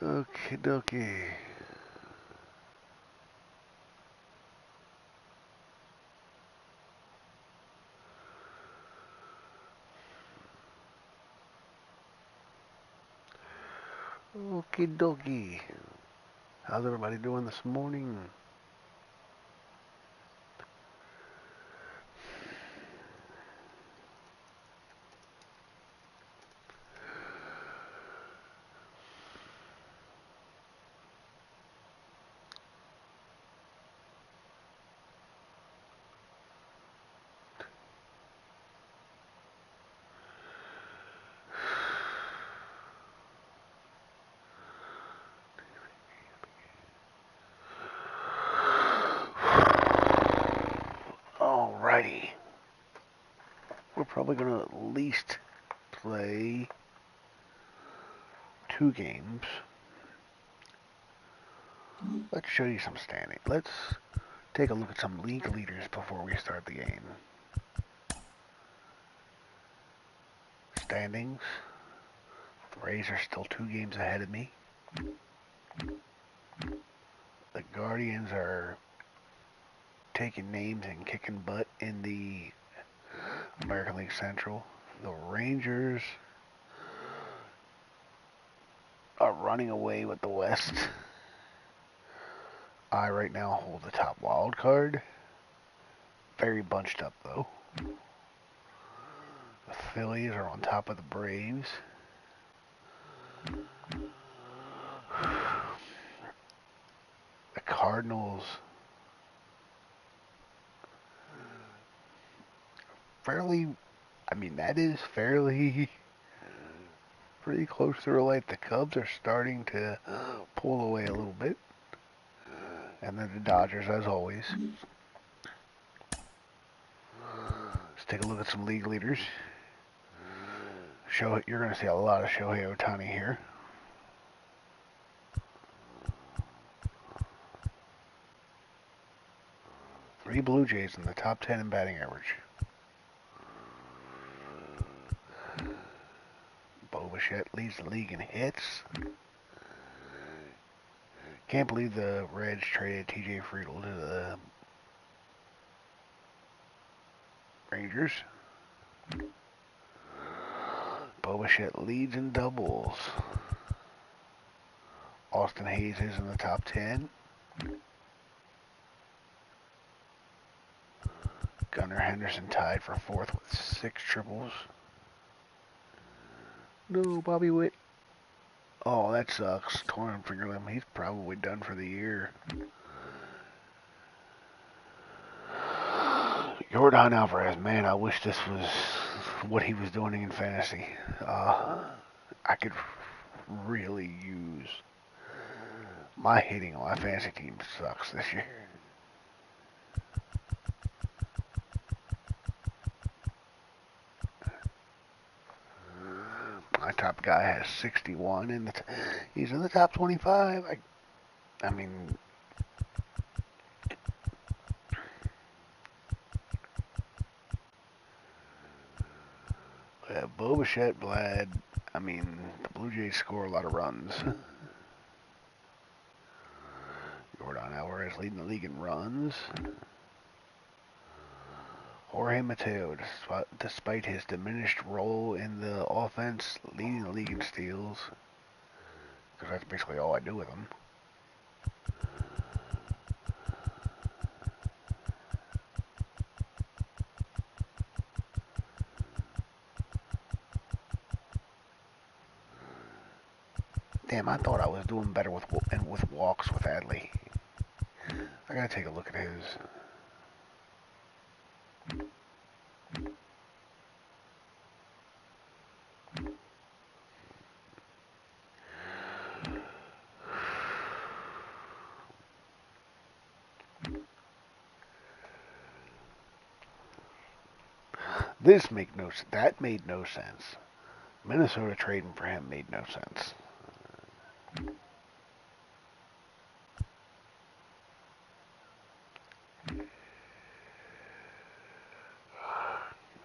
Okie dokie. Okie dokie. How's everybody doing this morning? Alrighty. We're probably going to at least play 2 games. Let's show you some standing. Let's take a look at some league leaders before we start the game. Standings. The Rays are still 2 games ahead of me. The Guardians are taking names and kicking butt in the American League Central. The Rangers are running away with the West. I right now hold the top wild card. Very bunched up though. The Phillies are on top of the Braves. The Cardinals that is fairly pretty close to relief. The Cubs are starting to pull away a little bit. And then the Dodgers, as always. Let's take a look at some league leaders. You're going to see a lot of Shohei Ohtani here. Three Blue Jays in the top 10 in batting average. Bo Bichette leads the league in hits. Can't believe the Reds traded TJ Friedl to the Rangers. Bo Bichette leads in doubles. Austin Hayes is in the top 10. Gunnar Henderson tied for 4th with 6 triples. No, Bobby Witt. Oh, that sucks. Torn finger limb. He's probably done for the year. Yordan Alvarez, man, I wish this was what he was doing in fantasy. I could really use my hitting on my fantasy team sucks this year. My top guy has 61, and he's in the top 25. I mean, Bo Bichette, Vlad. I mean, the Blue Jays score a lot of runs. Yordan Alvarez leading the league in runs. Jorge Mateo, despite his diminished role in the offense, leading the league in steals. Because that's basically all I do with him. Damn, I thought I was doing better with walks with Adley. I gotta take a look at his. That made no sense. Minnesota trading for him made no sense.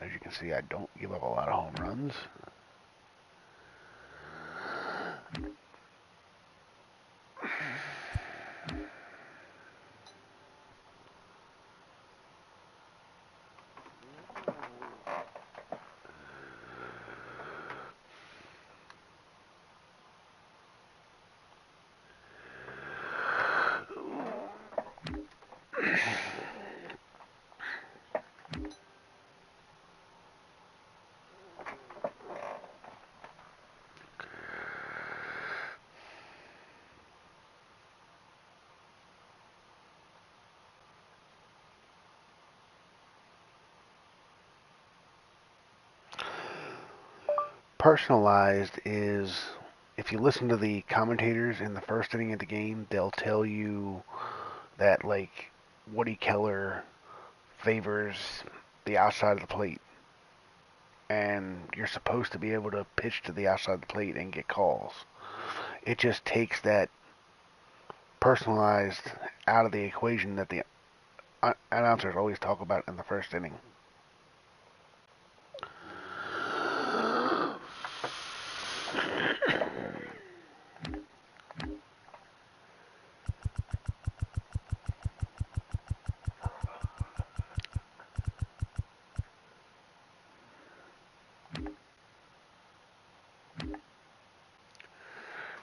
As you can see, I don't give up a lot of home runs. Personalized is, if you listen to the commentators in the first inning of the game, they'll tell you that, like, Woody Keller favors the outside of the plate, and you're supposed to be able to pitch to the outside of the plate and get calls. It just takes that personalized out of the equation that the announcers always talk about in the first inning.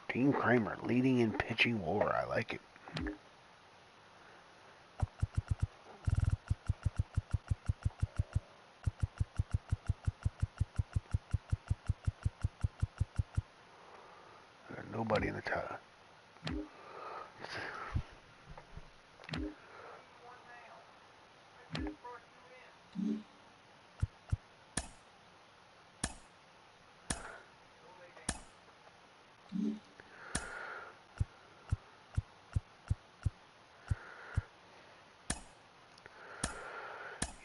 Dean Kramer leading in pitching WAR. I like it. There's nobody in the top.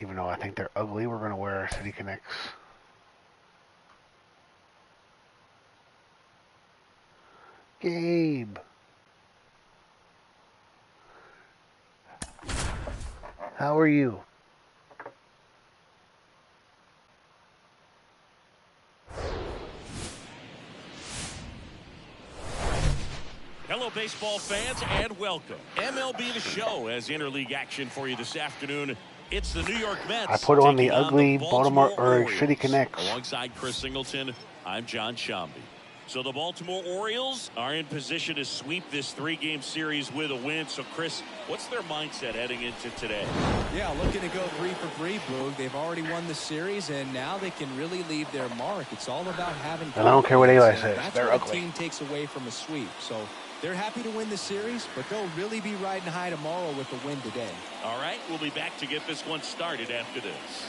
Even though I think they're ugly, we're going to wear our City Connects. Gabe. How are you? Hello, baseball fans, and welcome. MLB The Show has interleague action for you this afternoon. It's the New York Mets. I put on the taking ugly the Baltimore Orioles. City Connects. Alongside Chris Singleton, I'm John Shambi. So the Baltimore Orioles are in position to sweep this three-game series with a win. So, Chris, what's their mindset heading into today? Yeah, looking to go 3 for 3, Boog. They've already won the series, and now they can really leave their mark. It's all about having. And I don't care what Eli says. That's they're what ugly. a team takes away from a sweep. So they're happy to win the series, but they'll really be riding high tomorrow with the win today. All right, we'll be back to get this one started after this.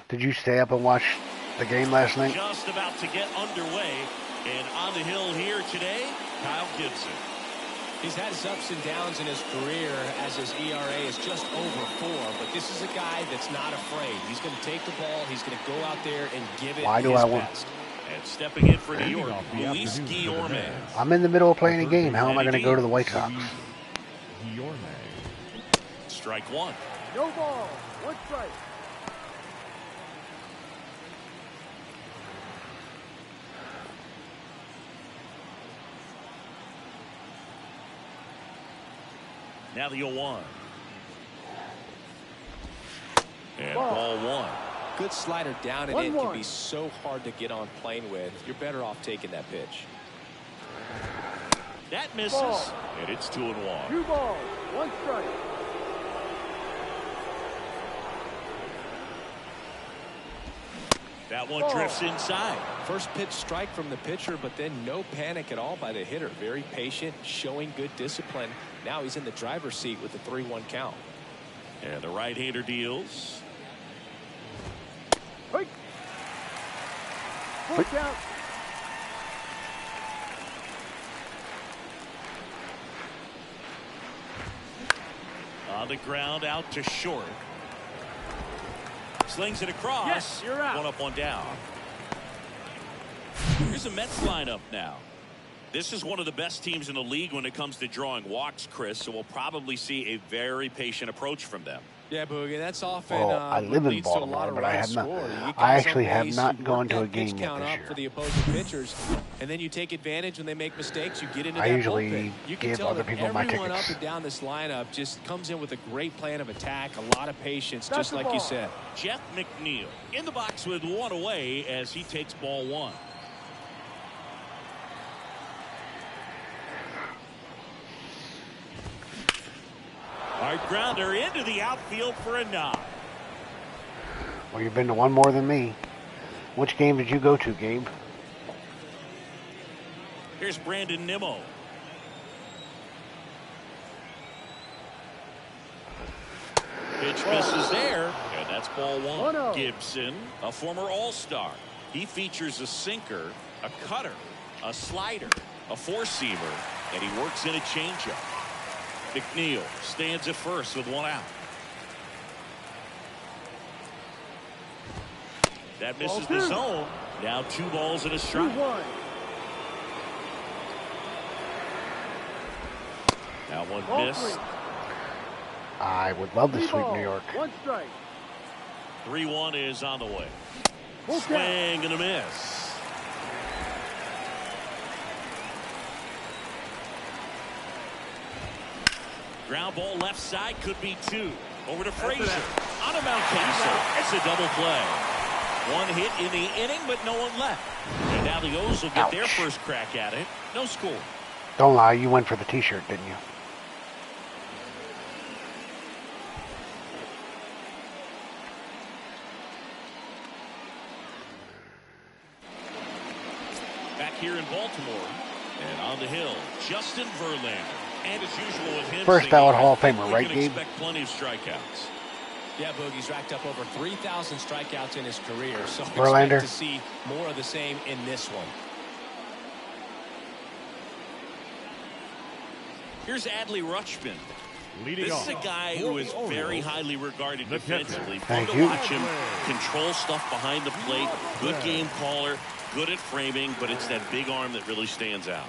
Did you stay up and watch the game last night? Just about to get underway. And on the hill here today, Kyle Gibson. He's had his ups and downs in his career as his ERA is just over 4. But this is a guy that's not afraid. He's going to take the ball. He's going to go out there and give it his best. And stepping in for New York, Luis Guillorme. I'm in the middle of playing a game. How am I going to go to the White Sox? Strike one. No ball. 1 strike. Now the 0-1. And ball 1. Good slider down and in can be so hard to get on plane with. You're better off taking that pitch. That misses. And it's 2-1. 2 balls. 1 strike. That one drifts inside. First pitch strike from the pitcher, but then no panic at all by the hitter. Very patient, showing good discipline. Now he's in the driver's seat with the 3-1 count. And the right-hander deals. Hey. Full count. On the ground out to short. Slings it across. Yes, you're out. 1 up, 1 down. Here's a Mets lineup now. This is one of the best teams in the league when it comes to drawing walks, Chris, so we'll probably see a very patient approach from them. Yeah, Boogie, that's often Well, I live in Baltimore, but I have not. I actually have not gone to a game yet this year. For the opposing pitchers, and then you take advantage when they make mistakes. You get into that usually bullpen. You can give tell other that people my everyone tickets. up and down this lineup just comes in with a great plan of attack, a lot of patience, just like you said. Jeff McNeil in the box with 1 away as he takes ball 1. Hard grounder into the outfield for a knock. Well, you've been to one more than me. Which game did you go to, Gabe? Here's Brandon Nimmo. Pitch misses there, and that's ball 1. Gibson, a former All-Star. He features a sinker, a cutter, a slider, a four-seamer, and he works in a changeup. McNeil stands at first with one out. That misses the zone. Now 2 balls and a strike. 2-1. That one Ball missed. 3. I would love to 3 sweep balls, New York. 1 strike. 3-1 is on the way. Full Swing count. and a miss. Ground ball left side, could be 2. Over to Frazier. On a Mountcastle. It's a double play. 1 hit in the inning, but no one left. And now the O's will get their first crack at it. No score. Don't lie, you went for the t-shirt, didn't you? Back here in Baltimore. And on the hill, Justin Verlander. And as usual with him, First ballot Hall of Famer, right, Gabe? Gabe? Expect plenty of strikeouts. Yeah, Boogie's racked up over 3,000 strikeouts in his career, so Verlander. expect to see more of the same in this one. Here's Adley Rutschman. Leading This is a off guy for who the is Orioles, very highly regarded the catcher. defensively. Fun Thank to you. watch him control stuff behind the plate. Good game caller, good at framing, but it's that big arm that really stands out.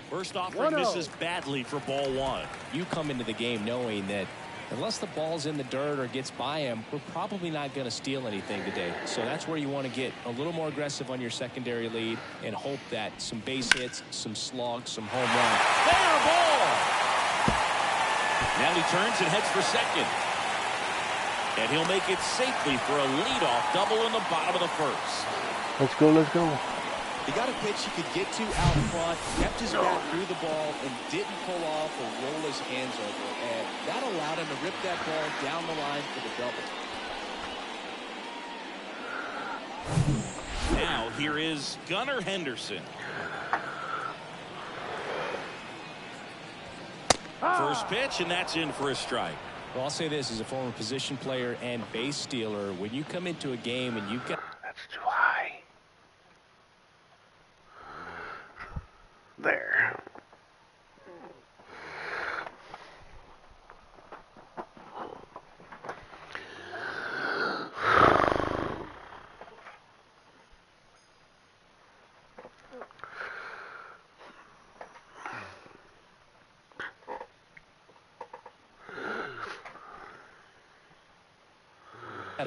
First offering 1-0. misses badly for ball 1. You come into the game knowing that unless the ball's in the dirt or gets by him, we're probably not going to steal anything today. So that's where you want to get a little more aggressive on your secondary lead and hope that some base hits, some slugs, some home runs. Fair ball. Now he turns and heads for second. And he'll make it safely for a leadoff double in the bottom of the first. Let's go, let's go. He got a pitch he could get to out front, kept his bat through the ball, and didn't pull off or roll his hands over. And that allowed him to rip that ball down the line for the double. Now here is Gunnar Henderson. First pitch, and that's in for a strike. Well, I'll say this as a former position player and base stealer, when you come into a game and you've got That's too high. There.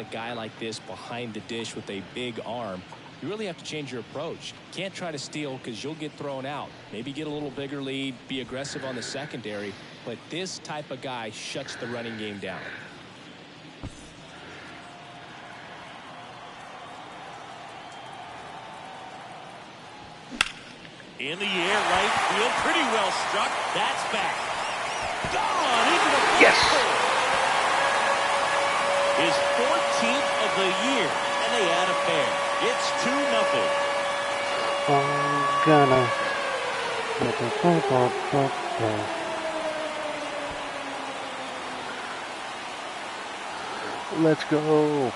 a guy like this behind the dish with a big arm, you really have to change your approach. Can't try to steal because you'll get thrown out. Maybe get a little bigger lead, be aggressive on the secondary, but this type of guy shuts the running game down. In the air, right field, pretty well struck. That's back. Gone into the Yes. His 14th of the year, and they add a pair. It's 2-0. I'm gonna. Let's go.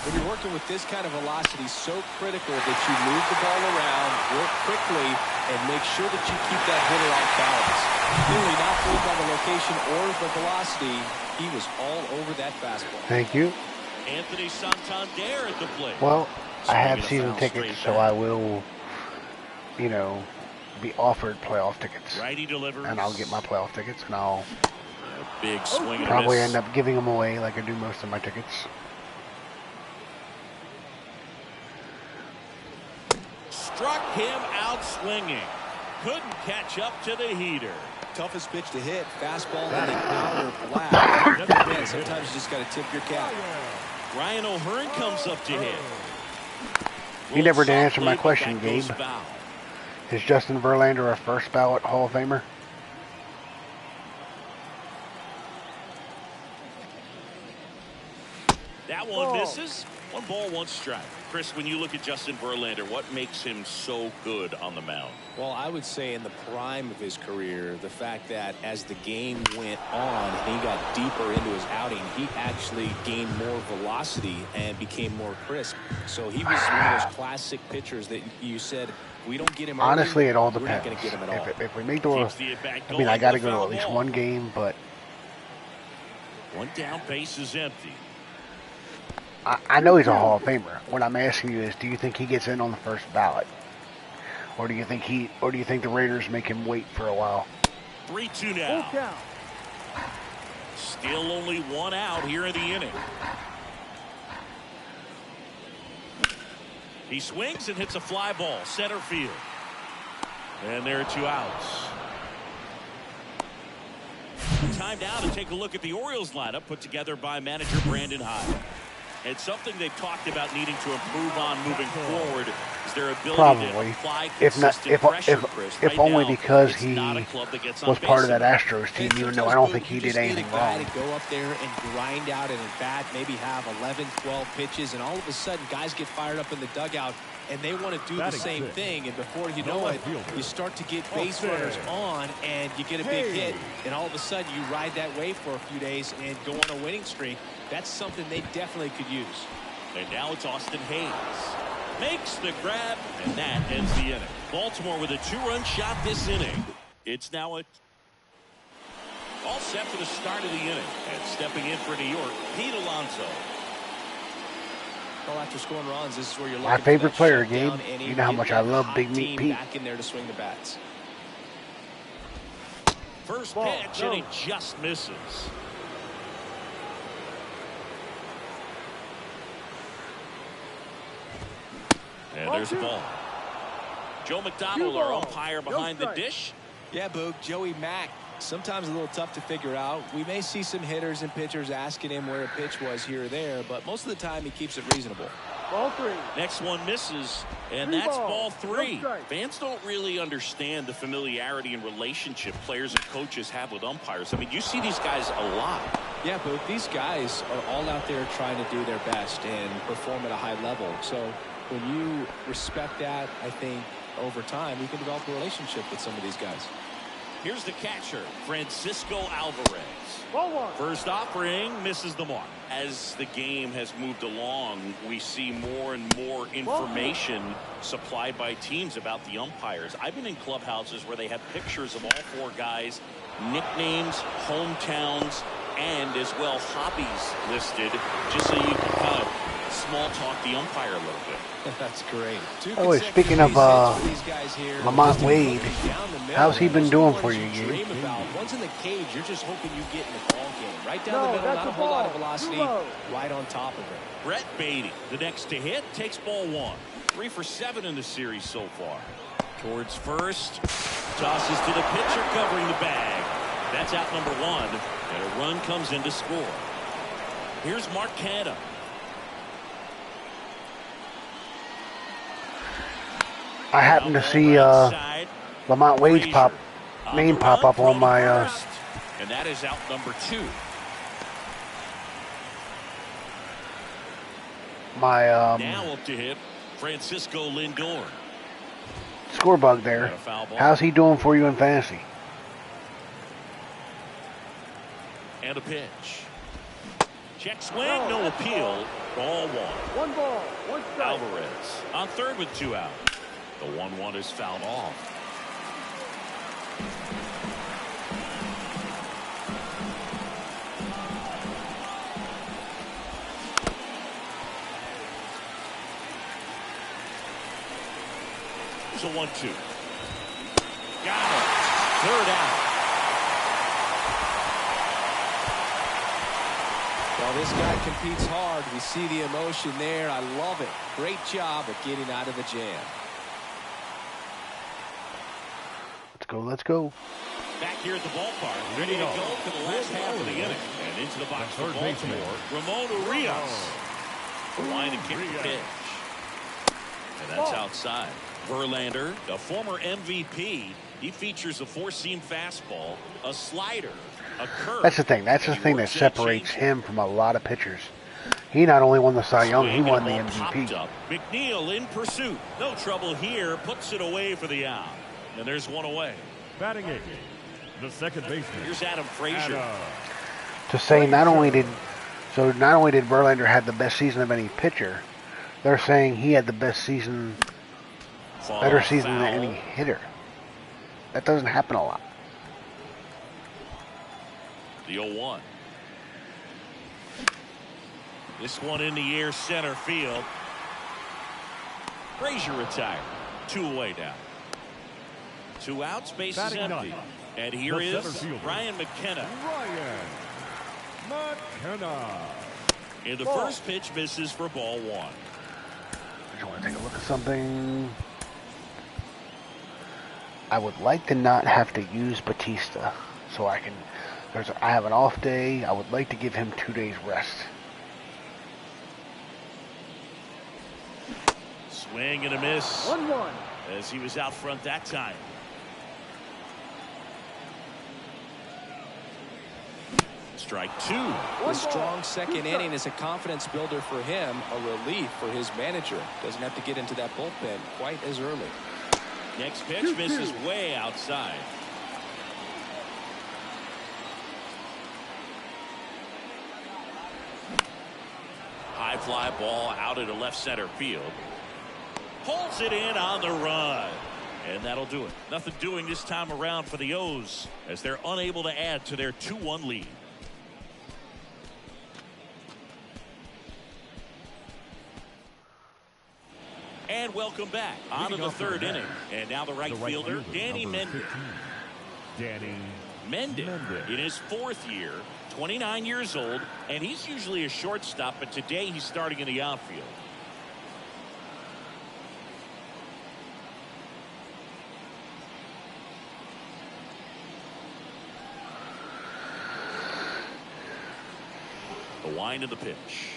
When you're working with this kind of velocity, so critical that you move the ball around, work quickly, and make sure that you keep that hitter off balance. Clearly not fooled by the location or the velocity. He was all over that fastball. Thank you. Anthony Santander at the plate. Well, I have Swinging a season foul tickets, straight so I back. will, you know, be offered playoff tickets. Righty delivers. And I'll get my playoff tickets, and I'll A big swing and a probably miss. end up giving them away like I do most of my tickets. Struck him out swinging. Couldn't catch up to the heater. Toughest pitch to hit, fastball in the outer flat. Man, sometimes you just got to tip your cap. Ryan O'Hearn comes up to hit. You never did Little answer my softly, but question, that goes Gabe. foul. Is Justin Verlander a first ballot Hall of Famer? That one misses. 1 ball, 1 strike. Chris, when you look at Justin Verlander, what makes him so good on the mound? Well, I would say in the prime of his career, the fact that as the game went on and he got deeper into his outing, he actually gained more velocity and became more crisp. So he was one of those classic pitchers that you said, we don't get him early, Honestly, it all we're not depends. going to get him at all. If we make the I mean, I got to go to at least one game, but 1 down, base is empty. I know he's a Hall of Famer. What I'm asking you is, do you think he gets in on the first ballot, or do you think the Raiders make him wait for a while? 3-2 now. Full count. Still only 1 out here in the inning. He swings and hits a fly ball, center field. And there are 2 outs. Time now to take a look at the Orioles lineup put together by manager Brandon Hyde. It's something they've talked about needing to improve on moving forward is their ability to apply consistent pressure, Chris. If Right only now, because it's he not a club that gets on was part of base that Astros team, even though I don't think he did anything wrong. To go up there and grind out an at-bat, maybe have 11, 12 pitches, and all of a sudden guys get fired up in the dugout and they want to do the same thing, and before you know it, you start to get base runners on and you get a big hit, and all of a sudden you ride that wave for a few days and go on a winning streak. That's something they definitely could use. And now it's Austin Hayes. Makes the grab, and that ends the inning. Baltimore with a 2-run shot this inning. It's now all set for the start of the inning. And stepping in for New York, Pete Alonso. Well, after scoring runs, this is where you're My favorite player, Gabe. You know how much I love Big Meat Pete. Back in there to swing the bats. First pitch, and he just misses. And there's the ball. Joe McDonald, our umpire behind the dish. Yeah, Boog, Joey Mack, sometimes a little tough to figure out. We may see some hitters and pitchers asking him where a pitch was here or there, but most of the time he keeps it reasonable. Ball 3. Next one misses, and 3 that's ball, ball 3. no strike. Fans don't really understand the familiarity and relationship players and coaches have with umpires. I mean, you see these guys a lot. Yeah, Boog, these guys are all out there trying to do their best and perform at a high level. So when you respect that, I think over time you can develop a relationship with some of these guys. Here's the catcher, Francisco Alvarez. Ball 1. First offering misses the mark. As the game has moved along, we see more and more information supplied by teams about the umpires. I've been in clubhouses where they have pictures of all 4 guys, nicknames, hometowns, and as well hobbies listed, just so you can kind of small talk the umpire a little bit. That's great. Oh, speaking of Lamont Wade, how's he been doing for you, Gabe? Once in the cage, you're just hoping you get in the ball game. Right down the middle, not a whole lot of velocity, right on top of it. Brett Beatty, the next to hit, takes ball 1. 3 for 7 in the series so far. Towards first, tosses to the pitcher covering the bag. That's out number 1, and a run comes in to score. Here's Mark Canha. I happened to see Lamont Wade's name pop up on my and that is out number 2. my Now up to hit, Francisco Lindor. score bug there. How's he doing for you in fantasy? And a pitch. Check swing, no appeal. Ball 1. 1 ball, 1 strike. Alvarez on third with 2 out. The 1-1 is fouled off. It's a 1-2. Got it. 3rd out. Well, this guy competes hard. We see the emotion there. I love it. Great job of getting out of the jam. Let's go. Back here at the ballpark, ready to go for the last half of the inning. And into the box for Baltimore, Ramon Urias. The line and kick the pitch. And that's outside. Verlander, the former MVP, he features a 4-seam fastball, a slider, a curve. That's the thing. That's the thing that separates him from a lot of pitchers. He not only won the Cy Young, Swing he and won a the ball MVP. popped up. McNeil in pursuit. No trouble here. Puts it away for the out. And there's one away. Batting eight, the second baseman. Here's Adam Frazier. To say not only did Verlander have the best season of any pitcher, they're saying he had the best season, better season than any hitter. That doesn't happen a lot. The 0-1. This one in the air, center field. Frazier retired. 2 away now. 2 outs, base is empty. Batting And here the is center fielder, Ryan McKenna. Ryan McKenna. And the first pitch misses for ball 1. I just want to take a look at something. I would like to not have to use Batista, so I can. I have an off day. I would like to give him 2 days rest. Swing and a miss. 1-1. As he was out front that time. Strike 2. The strong second inning is a confidence builder for him, a relief for his manager. Doesn't have to get into that bullpen quite as early. Next pitch misses way outside. High fly ball out into left center field. Pulls it in on the run. And that'll do it. Nothing doing this time around for the O's as they're unable to add to their 2-1 lead. And welcome back on to the third inning. And now the right fielder, Danny Mendon. Danny Mendon in his 4th year, 29 years old, and he's usually a shortstop, but today he's starting in the outfield. The wind of the pitch.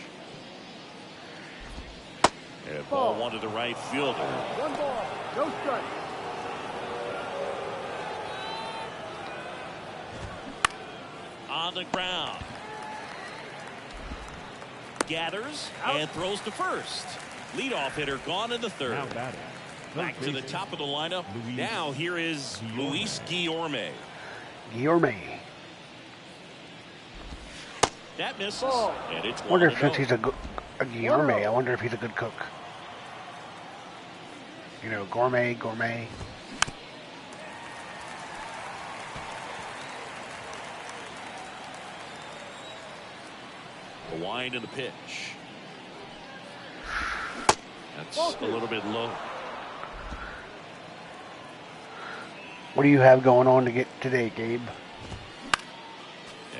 And ball 1 to the right fielder. 1 ball, no strike. On the ground. Gathers and throws to first. Leadoff hitter gone in the 3rd. now batting. Back to the top of the lineup. Now here is Luis Guillorme. Guillorme. That misses. And it's I wonder if 1-0. since he's a Guillorme, I wonder if he's a good cook. You know, gourmet. The wind of the pitch. That's a little bit low. What do you have going on to get today, Gabe?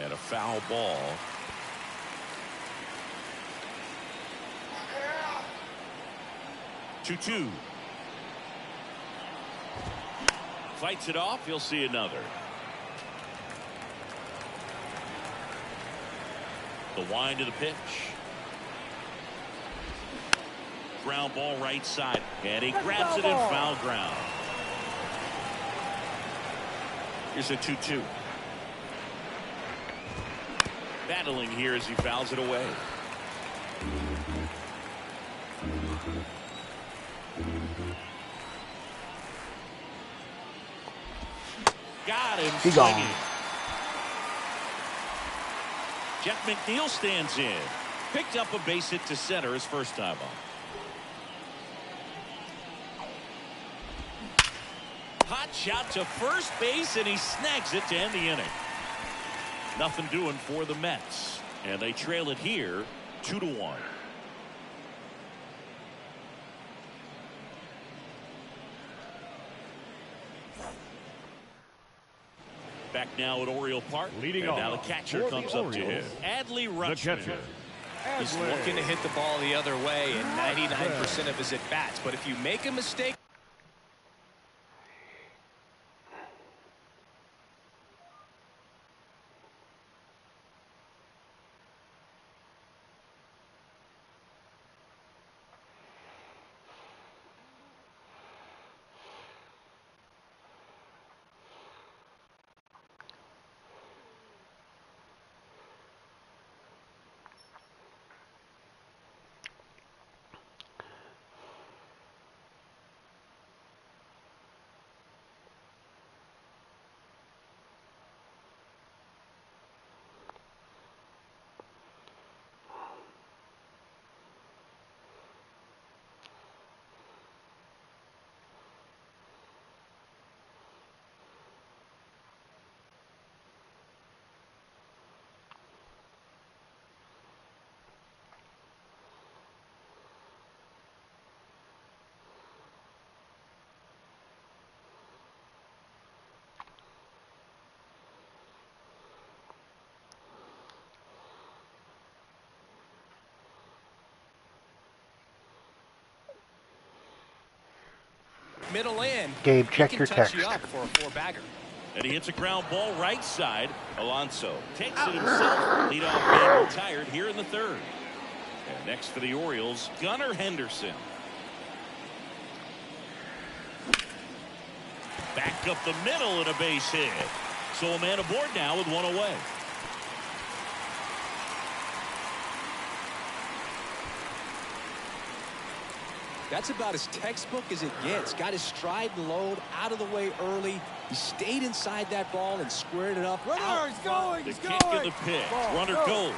And a foul ball. Two. Fights it off. You'll see another. The wind of the pitch. Ground ball right side. And he grabs it in foul ground. Here's a 2-2. Battling here as he fouls it away. Got him He swinging. gone. Jeff McNeil stands in. Picked up a base hit to center his first time on. Hot shot to first base, and he snags it to end the inning. Nothing doing for the Mets, and they trail it here 2-1. Back now at Oriole Park. Leading and now the off catcher for the comes up to him. Orioles, Adley the Rutschman. catcher. He's looking to hit the ball the other way in 99% of his at-bats. But if you make a mistake, middle in. Gabe, check he your can touch text. you up for a four-bagger. And he hits a ground ball right side. Alonso takes it himself. Leadoff man retired here in the third. And next for the Orioles, Gunnar Henderson. Back up the middle and a base hit. So a man aboard now with one away. That's about as textbook as it gets. Got his stride and load out of the way early. He stayed inside that ball and squared it up. Runner, he's going, The he's kick going. and the pitch. Ball, Runner go. goes.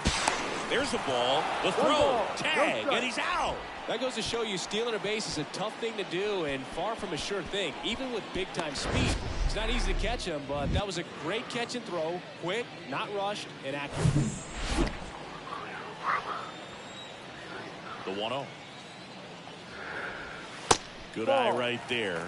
There's a ball. The throw. ball, Tag. no And he's out. That goes to show you stealing a base is a tough thing to do and far from a sure thing, even with big-time speed. It's not easy to catch him, but that was a great catch and throw. Quick, not rushed, and accurate. The 1-0. Good eye right there.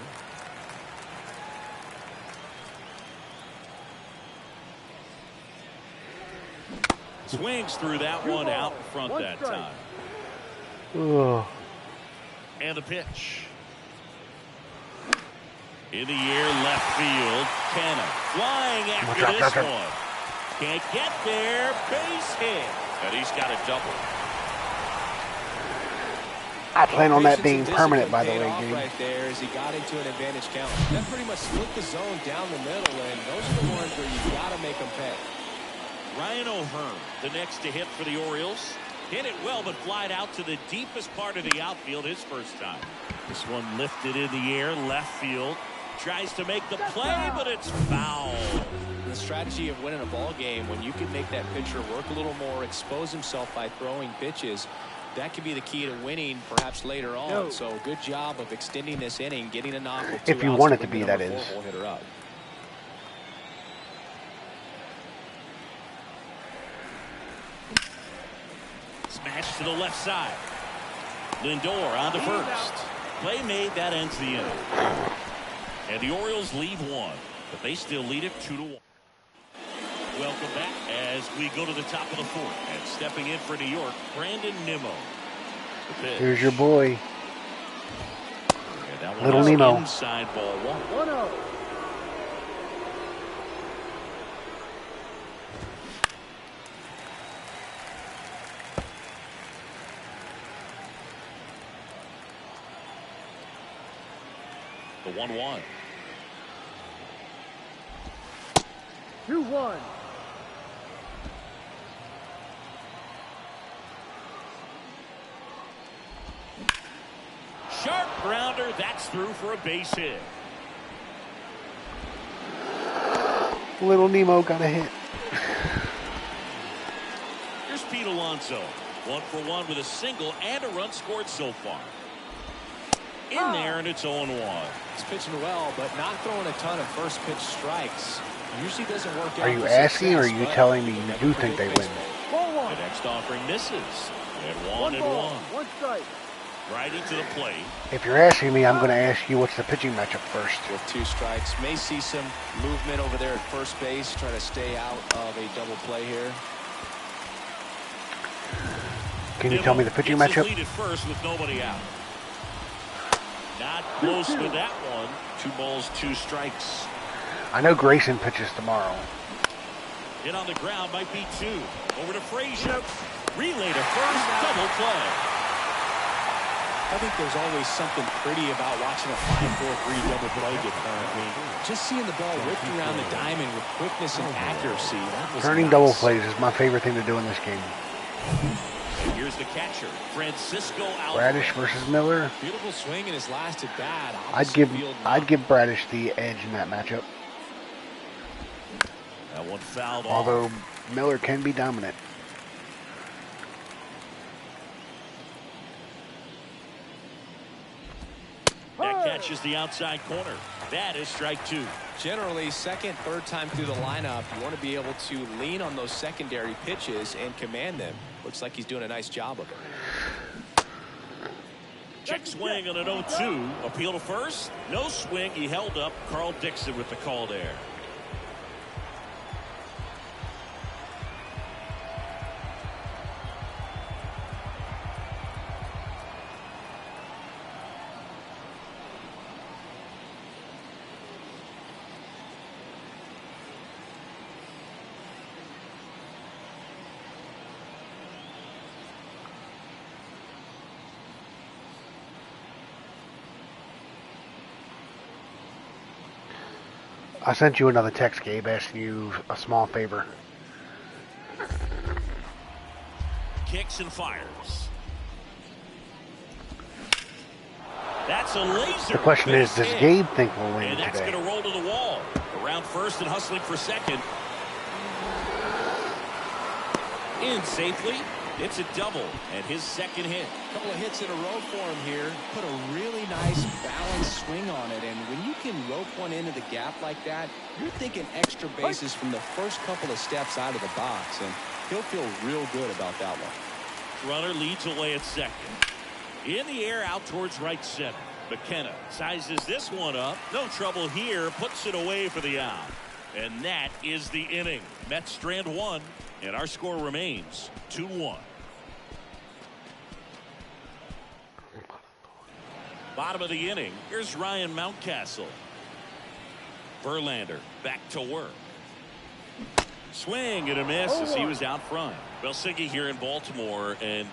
Swings through that one out in front One that strike. time. Ugh. And the pitch. In the air, left field. Canna flying after this one. Can't get there. Base hit. And he's got a double. I plan on that being Patience and permanent, by the discipline way, paid off Gabe. right there as he got into an advantage count. That pretty much split the zone down the middle, and those are the ones where you got to make them pay. Ryan O'Hearn, the next to hit for the Orioles. Hit it well, but flied out to the deepest part of the outfield his first time. This one lifted in the air, left field. Tries to make the play, but it's foul. The strategy of winning a ball game, when you can make that pitcher work a little more, expose himself by throwing pitches, that could be the key to winning perhaps later on. No. So good job of extending this inning, getting a knock with If two you outs want it to bring be, the that number is. 4 hole hitter up. Smash to the left side. Lindor on to first. Play made, that ends the inning. And the Orioles lead one, but they still lead it 2-1. Welcome back as we go to the top of the fourth. And stepping in for New York, Brandon Nimmo. The pitch. Here's your boy. And that one Little is Nemo. inside ball one. 1-0. The 1-1. 2-1. Sharp grounder. That's through for a base hit. Little Nemo got a hit. Here's Pete Alonso. 1 for 1 with a single and a run scored so far. In there, and it's 0-1. He's pitching well, but not throwing a ton of first pitch strikes. Usually doesn't work out. Are you for asking, or are success, you but telling me you you never do think they predict win? baseball. 1-1. The next offering misses. And 1 and ball, 1. 1 strike. Righty to the plate. If you're asking me, I'm going to ask you what's the pitching matchup first. With 2 strikes, may see some movement over there at first base, trying to stay out of a double play here. Can you tell me the pitching Gets his matchup? lead at first with nobody out. Not close with that one. 2 balls, 2 strikes. I know Grayson pitches tomorrow. Hit on the ground might be 2. Over to Frazier. Relay to first. Double play. I think there's always something pretty about watching a 5-4-3 double play get done. I mean, just seeing the ball whipped around the diamond with quickness and accuracy. That was Turning nice. double plays is my favorite thing to do in this game. And here's the catcher, Francisco Alvarez. Bradish versus Miller. Beautiful swing in his last at bat. I'd give Bradish the edge in that matchup. That one fouled off. Although Miller can be dominant. That catches the outside corner. That is strike 2. Generally, second, third time through the lineup, you want to be able to lean on those secondary pitches and command them. Looks like he's doing a nice job of it. Check swing on an 0-2. Appeal to first. No swing. He held up. Carl Dixon with the call there. I sent you another text, Gabe, asking you a small favor. Kicks and fires. That's a laser. The question is, does Gabe think we'll win and that's today? going to roll to the wall. Around first and hustling for second. In safely. It's a double and his second hit. A couple of hits in a row for him here. Put a really nice balanced swing on it. And when you can rope one into the gap like that, you're thinking extra bases from the first couple of steps out of the box. And he'll feel real good about that one. Runner leads away at second. In the air out towards right center. McKenna sizes this one up. No trouble here. Puts it away for the out. And that is the inning. Mets strand one. And our score remains 2-1. Bottom of the inning. Here's Ryan Mountcastle. Verlander back to work. Swing and a miss as he was out front. Well, Siggy here in Baltimore and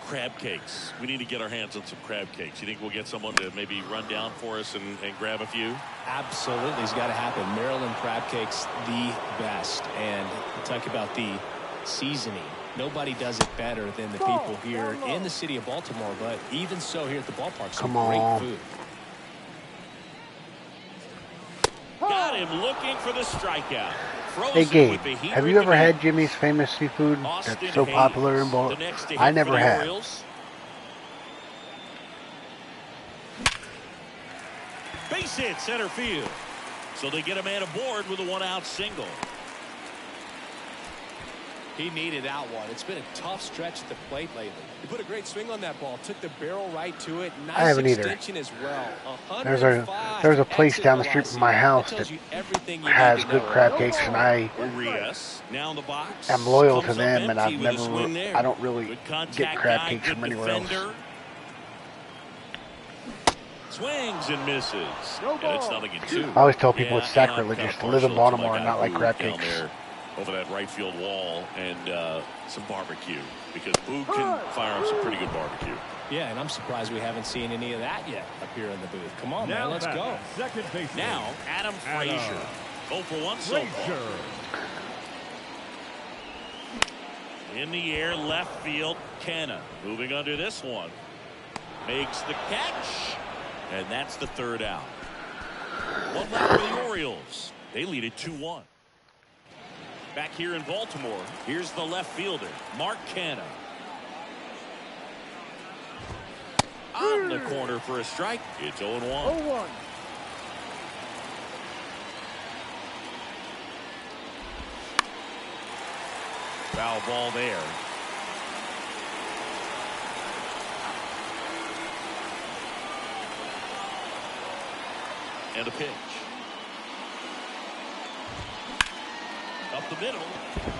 crab cakes. We need to get our hands on some crab cakes. You think we'll get someone to maybe run down for us and grab a few? Absolutely. It's got to happen. Maryland crab cakes, the best. And talk about the seasoning. Nobody does it better than the people here in the city of Baltimore. But even so, here at the ballpark, some great food. Got him looking for the strikeout. Hey Gabe, have you ever had Jimmy's famous seafood that's so popular in Baltimore? I never have. Base hit center field. So they get a man aboard with a one-out single. He needed that one. It's been a tough stretch at the plate lately. He put a great swing on that ball. Took the barrel right to it. Nice I haven't extension either. As well. There's a place down the street from my house that has good crab cakes, and I am loyal to them, and I don't really get crab cakes from anywhere else. Swings and misses. And it's nothing in two. I always tell people it's sacrilegious to live in Baltimore and not like crab cakes. Over that right field wall and some barbecue, because Boog can fire up some pretty good barbecue. Yeah, and I'm surprised we haven't seen any of that yet up here in the booth. Come on, man, let's go. Second base. Now, Adam Frazier. 0 for 1 so far. In the air, left field, Canna. Moving under this one. Makes the catch. And that's the third out. One left for the Orioles. They lead it 2-1. Back here in Baltimore, here's the left fielder, Mark Canna. On the corner for a strike. It's 0-1. 0-1. Foul ball there. And a pitch. Up the middle.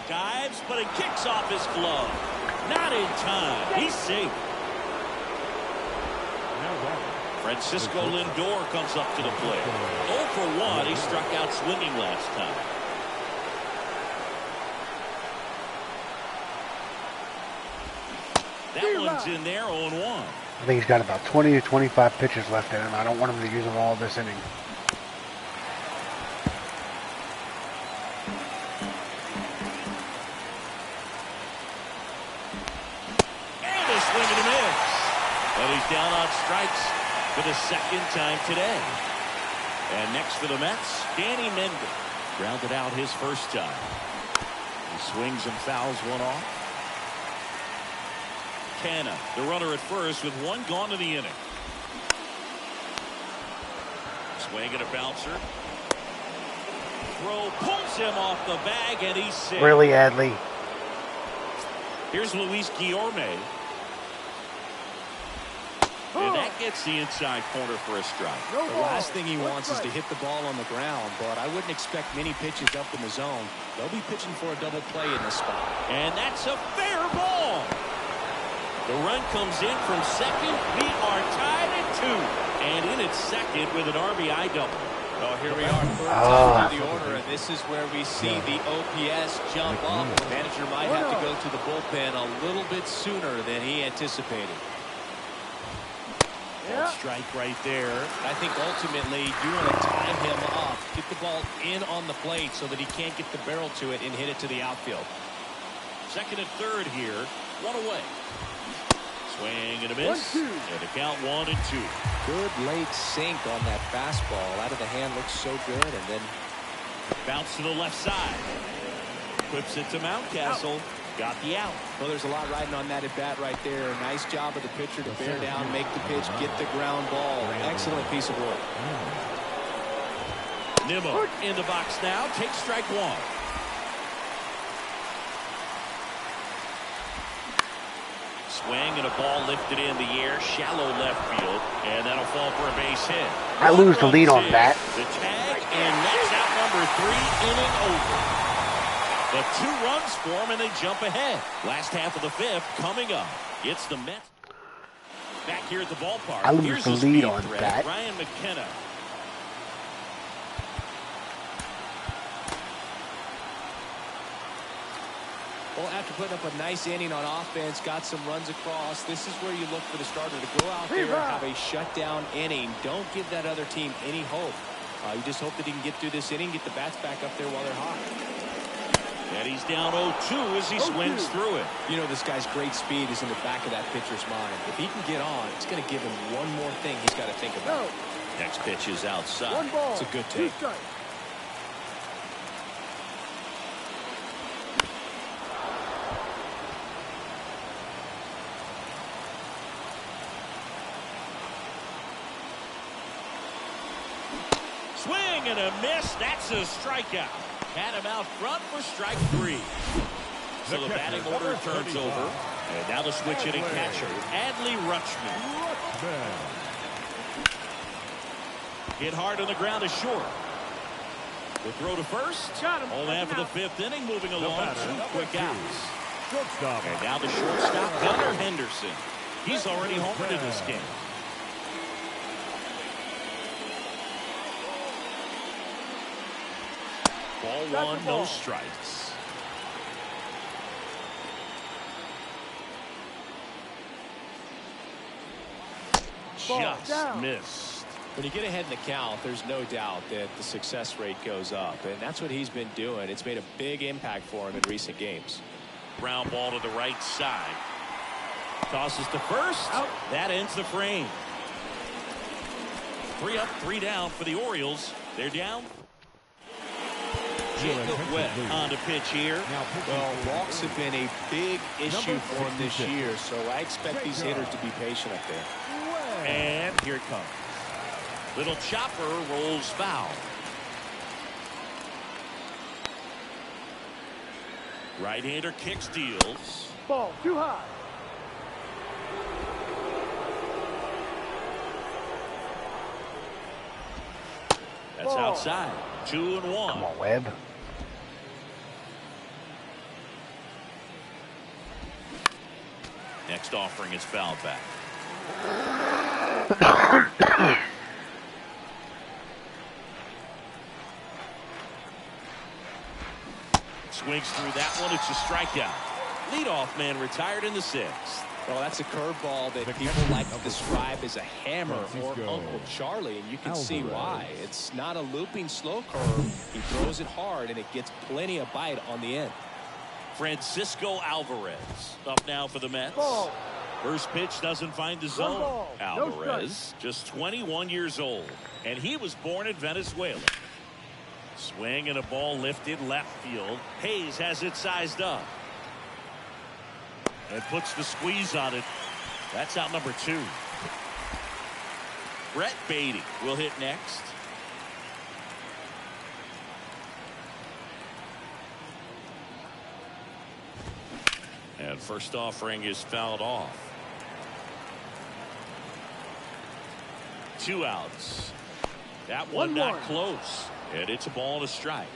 Dives, but it kicks off his glove. Not in time. He's safe. Francisco Lindor comes up to the plate. 0 for 1. He struck out swinging last time. That one's in there, 0-1. I think he's got about 20 to 25 pitches left in him. I don't want him to use them all this inning. Down on strikes for the second time today. And next for the Mets, Danny Mendon. Grounded out his first time. He swings and fouls one off. Canna, the runner at first with one gone in the inning. Swing and a bouncer. Throw pulls him off the bag and he's safe. Really, Adley? Here's Luis Guillorme. And that gets the inside corner for a strike. The last thing he wants is to hit the ball on the ground, but I wouldn't expect many pitches up in the zone. They'll be pitching for a double play in this spot. And that's a fair ball. The run comes in from second. We are tied at 2. And in at second with an RBI double. Oh, here we are, third time through the order, and this is where we see the OPS jump up. The manager might have to go to the bullpen a little bit sooner than he anticipated. Called strike right there. I think ultimately you want to time him up, get the ball in on the plate so that he can't get the barrel to it and hit it to the outfield. Second and third here. One away. Swing and a miss. And a count 1-2. Good late sink on that fastball. Out of the hand looks so good, and then bounce to the left side. Whips it to Mountcastle. Got the out. Well, there's a lot riding on that at bat right there. Nice job of the pitcher to bear down, make the pitch, get the ground ball. Excellent piece of work. Nimmo in the box now. Takes strike one. Swing and a ball lifted in the air, shallow left field, and that'll fall for a base hit. I lose the lead on that. The tag, and that's out number 3, inning over. But 2 runs for them, and they jump ahead. Last half of the 5th coming up. It's the Mets back here at the ballpark. I lose the lead on that. Ryan McKenna. Well, after putting up a nice inning on offense, got some runs across, this is where you look for the starter to go out there and have a shutdown inning. Don't give that other team any hope. You just hope that he can get through this inning, get the bats back up there while they're hot. And he's down 0-2 as he swings through it. You know, this guy's great speed is in the back of that pitcher's mind. If he can get on, it's going to give him one more thing he's got to think about. Next pitch is outside. One ball. It's a good take. Swing and a miss. That's a strikeout. Had him out front for strike 3. So the batting order turns over. And now the switch hitting catcher, Adley Rutschman. Hit hard on the ground is short. The throw to first. Hold on for the 5th inning, moving along. 2 quick outs. And now the shortstop, Gunnar Henderson. He's already homered in this game. Ball 1, no strikes. Just missed. When you get ahead in the count, there's no doubt that the success rate goes up, and that's what he's been doing. It's made a big impact for him in recent games. Ground ball to the right side. Tosses to first. Out. That ends the frame. 3 up, 3 down for the Orioles. They're down. Jacob Webb on the pitch here. Well, walks have been a big issue for him this year, so I expect these hitters to be patient up there. And here it comes. Little chopper rolls foul. Right-hander kick steals. Ball too high. That's outside. 2-1. Come on, Webb. Next offering is fouled back. Swings through that one. It's a strikeout. Leadoff man retired in the 6th. Well, that's a curveball that people like to describe as a hammer or Uncle Charlie, and you can see why. It's not a looping slow curve. He throws it hard, and it gets plenty of bite on the end. Francisco Alvarez up now for the Mets. Ball. First pitch doesn't find the zone. Ball. Alvarez, just 21 years old, and he was born in Venezuela. Swing and a ball lifted left field. Hayes has it sized up. And puts the squeeze on it. That's out number 2. Brett Beatty will hit next. And first offering is fouled off. 2 outs. That one not close. And it's a ball and a strike.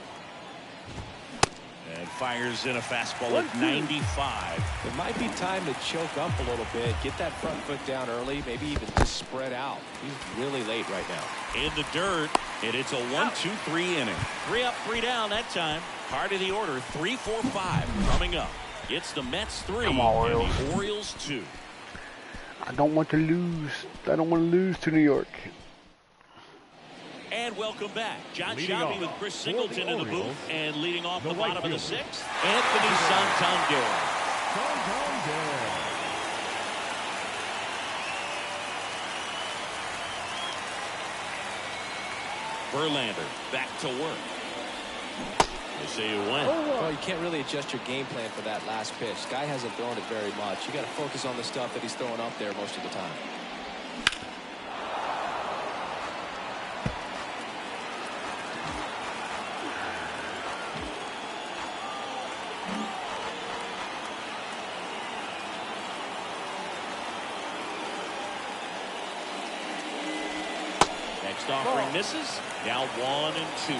And fires in a fastball at 95. It might be time to choke up a little bit, get that front foot down early, maybe even just spread out. He's really late right now. In the dirt, and it's a 1-2-3 inning. 3 up, 3 down that time. Part of the order, 3-4-5 coming up. It's the Mets 3 Come on, and the Orioles 2. I don't want to lose. I don't want to lose to New York. And welcome back. John Leading Shelby off with Chris for Singleton the in the booth. Orioles, And leading off the the bottom right of the fielder, sixth, Anthony Santander. Verlander back to work. They say you win. Well, you can't really adjust your game plan for that last pitch. Guy hasn't thrown it very much. You got to focus on the stuff that he's throwing up there most of the time. Next offering misses. Now 1-2.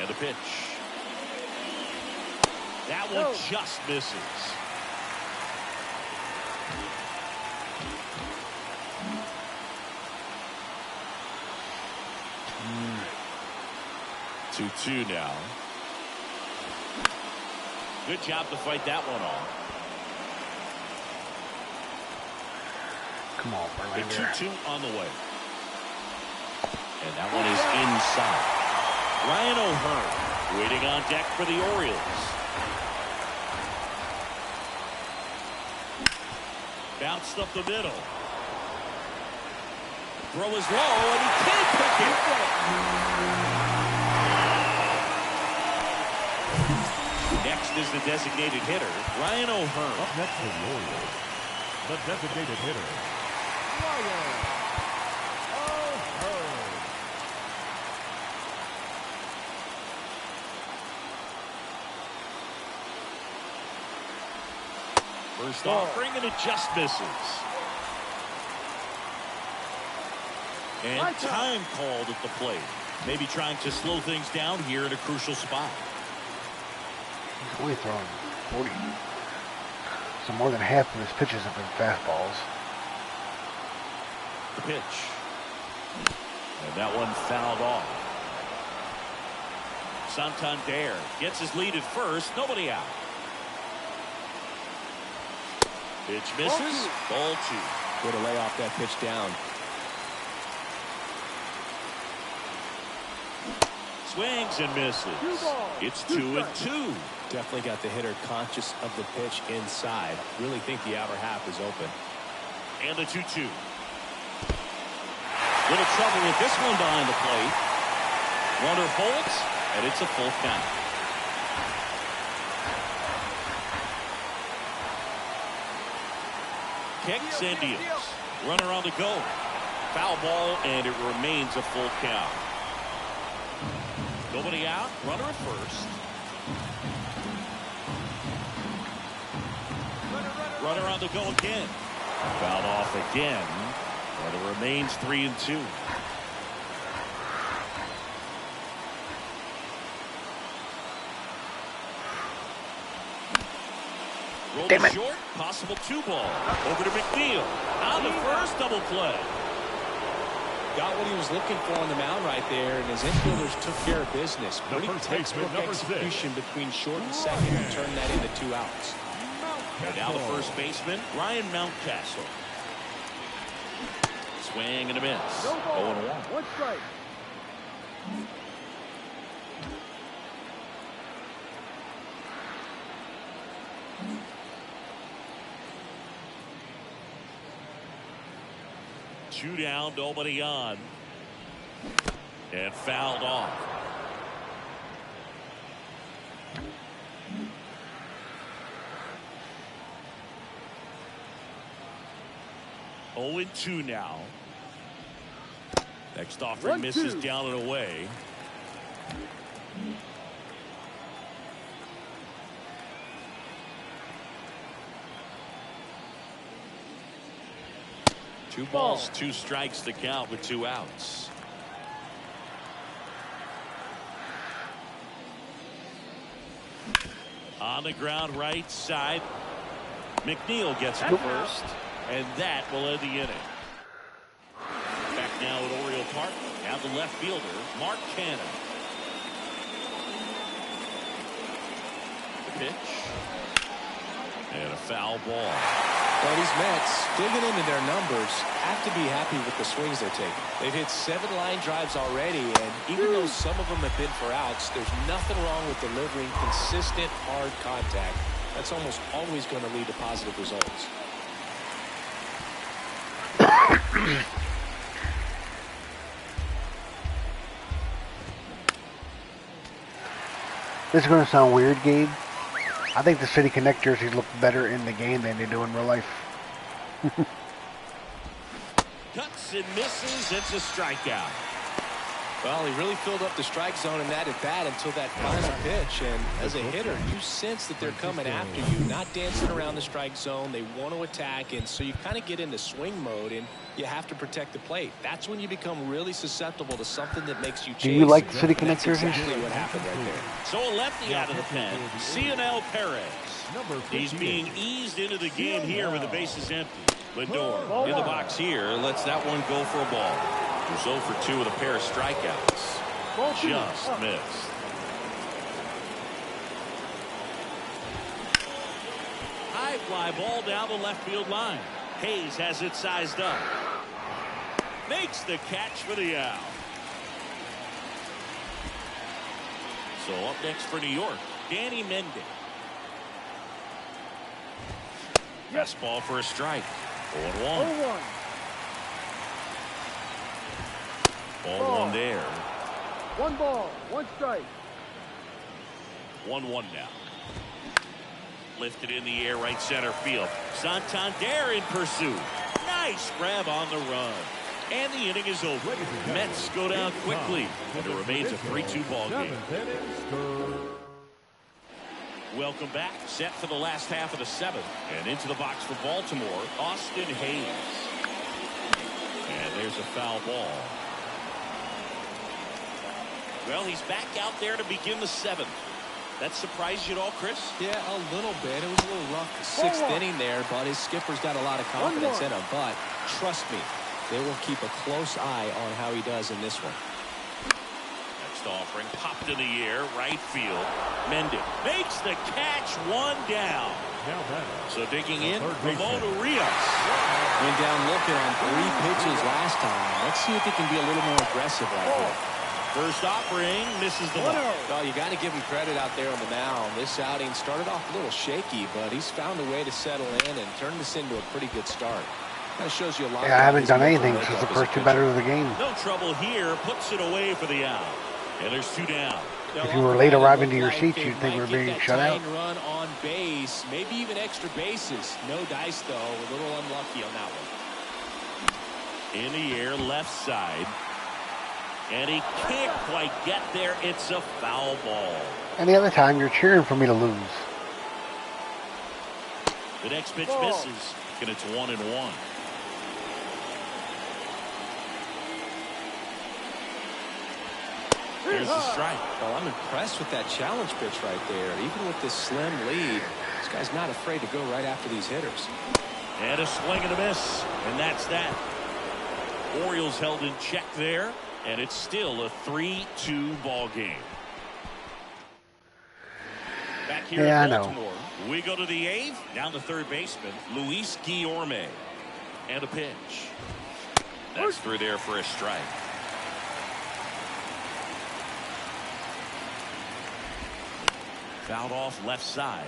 And the pitch. That one just misses. Two now. Good job to fight that one off. Come on, The Verlander. 2-2 on the way. And that one is inside. Ryan O'Hearn waiting on deck for the Orioles. Bounced up the middle. Throw is low, and he can't pick it. Next is the designated hitter, Ryan O'Hearn. Up next for the Orioles, the designated hitter, Ryan O'Hearn. First offering, and it just misses. And time called at the plate. Maybe trying to slow things down here in a crucial spot. He's only thrown 40. So more than half of his pitches have been fastballs. The pitch. And that one fouled off. Santander gets his lead at first. Nobody out. Pitch misses. Ball 2. Way to lay off that pitch down. Swings and misses. It's 2-2. Definitely got the hitter conscious of the pitch inside. Really think the outer half is open. And the 2-2. Little trouble with this one behind the plate. Runner holds, and it's a full count. Kicks and deals. Runner on the go. Foul ball, and it remains a full count. Nobody out. Runner at first. Runner on the go again. Fouled off again. And it remains 3-2. Rolled Damn it. short. Possible 2-ball. Over to McNeil. On the first double play. Got what he was looking for on the mound right there, and his infielders took care of business. The Pretty first baseman, textbook number 6. execution between short and second and turned that into 2 outs. And now the first baseman, Ryan Mountcastle. Swing and a miss. 0-1. One strike. Two down, nobody on. And fouled off. Oh, 2 now. Next offering misses down and away. Two balls, 2 strikes to count with 2 outs. On the ground right side. McNeil gets it first. And that will end the inning. Back now at Oriole Park. Now the left fielder, Mark Cannon. pitch. And a foul ball. Well, these Mets, digging into their numbers, have to be happy with the swings they're taking. They've hit 7 line drives already, and even though some of them have been for outs, there's nothing wrong with delivering consistent, hard contact. That's almost always going to lead to positive results. This is going to sound weird, Gabe. I think the City Connect jerseys look better in the game than they do in real life. Cuts and misses. It's a strikeout. Well, he really filled up the strike zone in that at bat until that final pitch. And as a hitter, you sense that they're coming after you, not dancing around the strike zone. They want to attack, and so you kind of get into swing mode, and you have to protect the plate. That's when you become really susceptible to something that makes you chase. Do you like the City Connect jerseys? That's exactly what happened right there. So a lefty out of the pen, Cionel Perez. He's being eased into the game here with the bases empty. Lindor in the box here lets that one go for a ball. He's 0 for 2 with a pair of strikeouts. Just missed. High fly ball down the left field line. Hayes has it sized up. Makes the catch for the out. So up next for New York, Danny Mendick. Fastball for a strike. 0-1. Ball one there. 1 ball, 1 strike. 1-1 now. Lifted in the air, right center field. Santander in pursuit. Nice grab on the run. And the inning is over. Mets go down quickly. And it remains a 3-2 ball game. Welcome back. Set for the last half of the 7th. And into the box for Baltimore, Austin Hayes. And there's a foul ball. Well, he's back out there to begin the 7th. That surprised you at all, Chris? Yeah, a little bit. It was a little rough the 6th inning there, but his skipper's got a lot of confidence in him. But trust me, they will keep a close eye on how he does in this one. Next offering popped in the air, right field. Mendick makes the catch, 1 down. So digging in, Ramon Urias. Went down looking on 3 pitches last time. Let's see if he can be a little more aggressive right here. First offering misses the mark. Well, you got to give him credit out there on the mound. This outing started off a little shaky, but he's found a way to settle in and turn this into a pretty good start. That shows you a lot. Yeah, I haven't done anything since the first 2 batters of the game. No trouble here. Puts it away for the out. And there's 2 down. If you were late arriving to your seats, you'd think we were being shut out. Run on base, maybe even extra bases. No dice though. A little unlucky on that one. In the air, left side. And he can't quite get there. It's a foul ball. Any other time, you're cheering for me to lose. The next pitch misses. And it's 1-1. There's the strike. Well, I'm impressed with that challenge pitch right there. Even with this slim lead, this guy's not afraid to go right after these hitters. And a swing and a miss. And that's that. Orioles held in check there. And it's still a 3-2 ball game. Back here in Baltimore, we go to the 8th. Down to third baseman, Luis Guillorme. And a pitch. That's through there for a strike. Fouled off left side.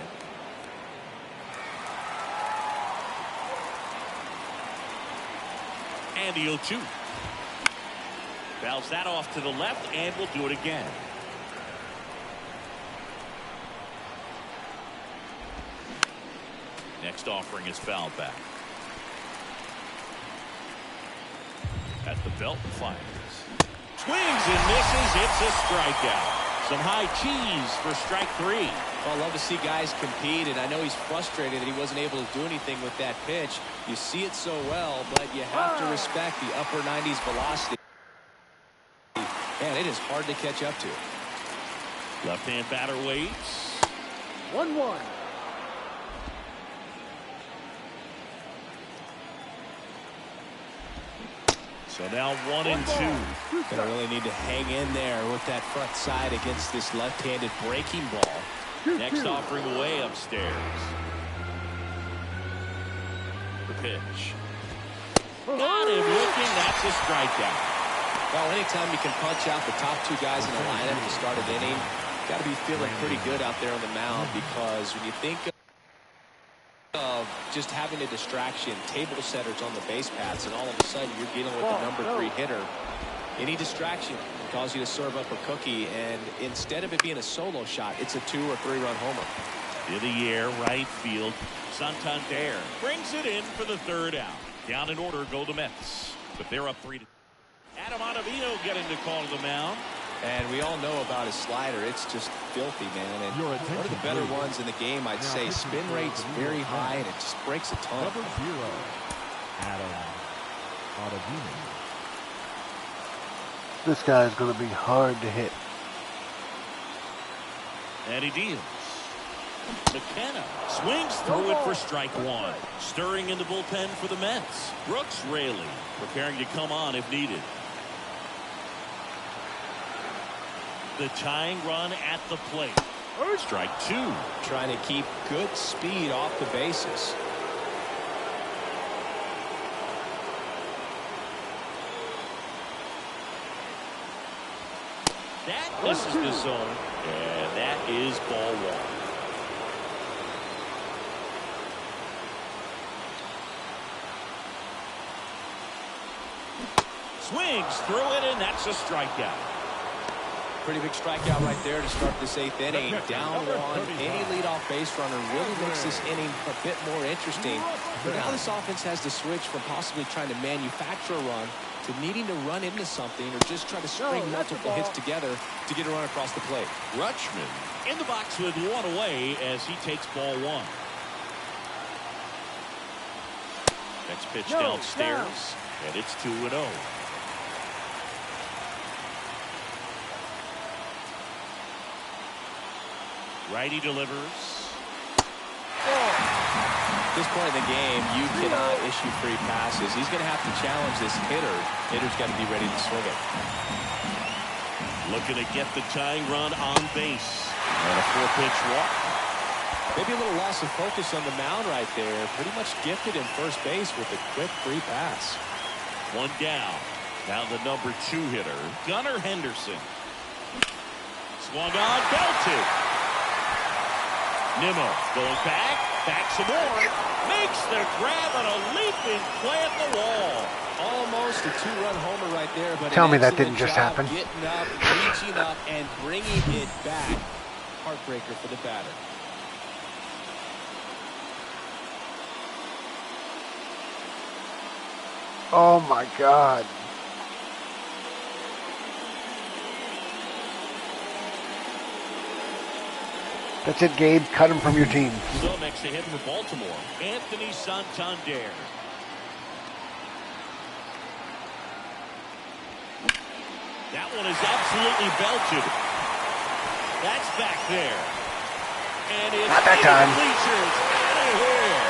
And the 0-2. Fouls that off to the left, and we'll do it again. Next offering is fouled back. At the belt and fires. Swings and misses. It's a strikeout. Some high cheese for strike 3. Well, I love to see guys compete, and I know he's frustrated that he wasn't able to do anything with that pitch. You see it so well, but you have to respect the upper 90s velocity. Man, it is hard to catch up to. Left-hand batter waits. 1-1. So now 1-2. Gonna really need to hang in there with that front side against this left-handed breaking ball. Next offering away upstairs. The pitch. Got him looking. That's a strikeout. Well, anytime you can punch out the top two guys in the lineup to start an inning, got to be feeling pretty good out there on the mound, because when you think of just having a distraction, table setters on the base paths, and all of a sudden you're dealing with the number 3 hitter, any distraction can cause you to serve up a cookie, and instead of it being a solo shot, it's a 2 or 3 run homer. In the air, right field. Santander brings it in for the 3rd out. Down in order go the Mets, but they're up 3-2. Adam Ottavino getting the call to the mound. And we all know about his slider. It's just filthy, man. And one of the better ones in the game, I'd say. Spin rate's very high, and it just breaks a ton. Number 0, Adam Ottavino. This guy's going to be hard to hit. And he deals. McKenna swings through it for strike 1. Stirring in the bullpen for the Mets. Brooks Raley preparing to come on if needed. The tying run at the plate. Strike 2. Trying to keep good speed off the bases. That misses the zone. And that is ball 1. Swings through it, and that's a strikeout. Pretty big strikeout right there to start this 8th inning. Down 1. Any leadoff base runner really makes this inning a bit more interesting. But now this offense has to switch from possibly trying to manufacture a run to needing to run into something or just try to string multiple hits together to get a run across the plate. Rutschman in the box with 1 away as he takes ball 1. Next pitch downstairs, and it's 2-0. Righty delivers. At this point in the game, you cannot issue free passes. He's going to have to challenge this hitter. Hitter's got to be ready to swing it. Looking to get the tying run on base. And a 4-pitch walk. Maybe a little loss of focus on the mound right there. Pretty much gifted in first base with a quick free pass. 1 down. Now the number 2 hitter, Gunnar Henderson. Swung on, belted. Nimmo going back some more. Makes the grab on a leaping play at the wall. Almost a 2-run homer right there. But tell me that didn't just happen. Getting up, reaching up, and bringing it back. Heartbreaker for the batter. Oh my God. That's it, Gabe. Cut him from your team. So next to hit for Baltimore, Anthony Santander. That one is absolutely belted. That's back there. And it's not that time. Bleachers out of here.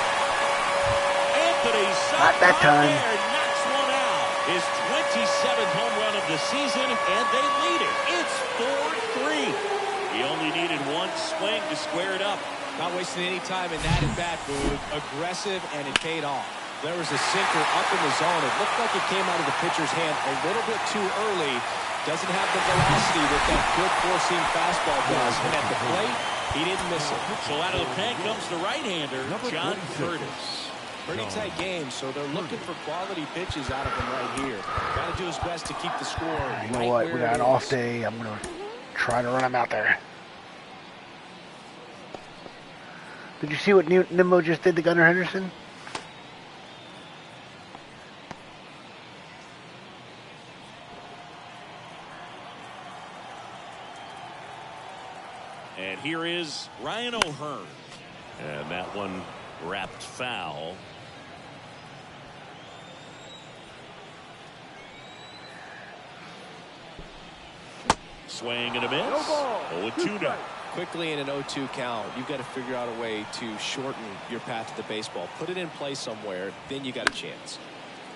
Anthony Santander not that time. knocks one out. His 27th home run of the season, and they lead it. It's 4-3. He only needed 1 swing to square it up. Not wasting any time in that at-bat, Boog. Aggressive, and it paid off. There was a sinker up in the zone. It looked like it came out of the pitcher's hand a little bit too early. Doesn't have the velocity that that good four-seam fastball does. And at the plate, he didn't miss it. So out of the pen comes the right-hander, John Curtis. Pretty tight game, so they're looking for quality pitches out of him right here. Got to do his best to keep the score. You know what? We got an off day. I'm going to try to run him out there. Did you see what Nimmo just did to Gunnar Henderson? And here is Ryan O'Hearn. And that one wrapped foul. Swing and a miss. 0-2 now. Quickly in an 0-2 count, you've got to figure out a way to shorten your path to the baseball. Put it in play somewhere, then you got a chance.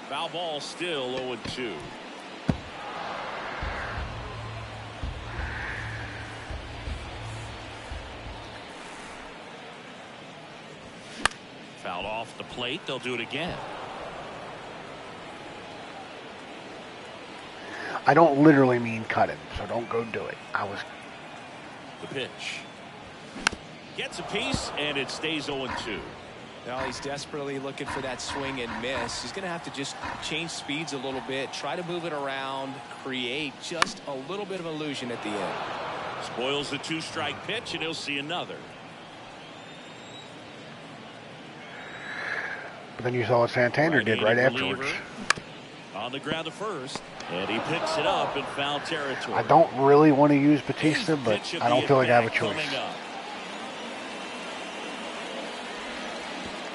Foul ball still 0-2. Fouled off the plate. They'll do it again. I don't literally mean cut him, so don't go do it. The pitch. Gets a piece, and it stays 0-2. Now he's desperately looking for that swing and miss. He's going to have to just change speeds a little bit, try to move it around, create just a little bit of illusion at the end. Spoils the 2-strike pitch, and he'll see another. But then you saw what Santander did right afterwards. On the ground to first, and he picks it up in foul territory. I don't really want to use Batista, but I don't feel like I have a choice.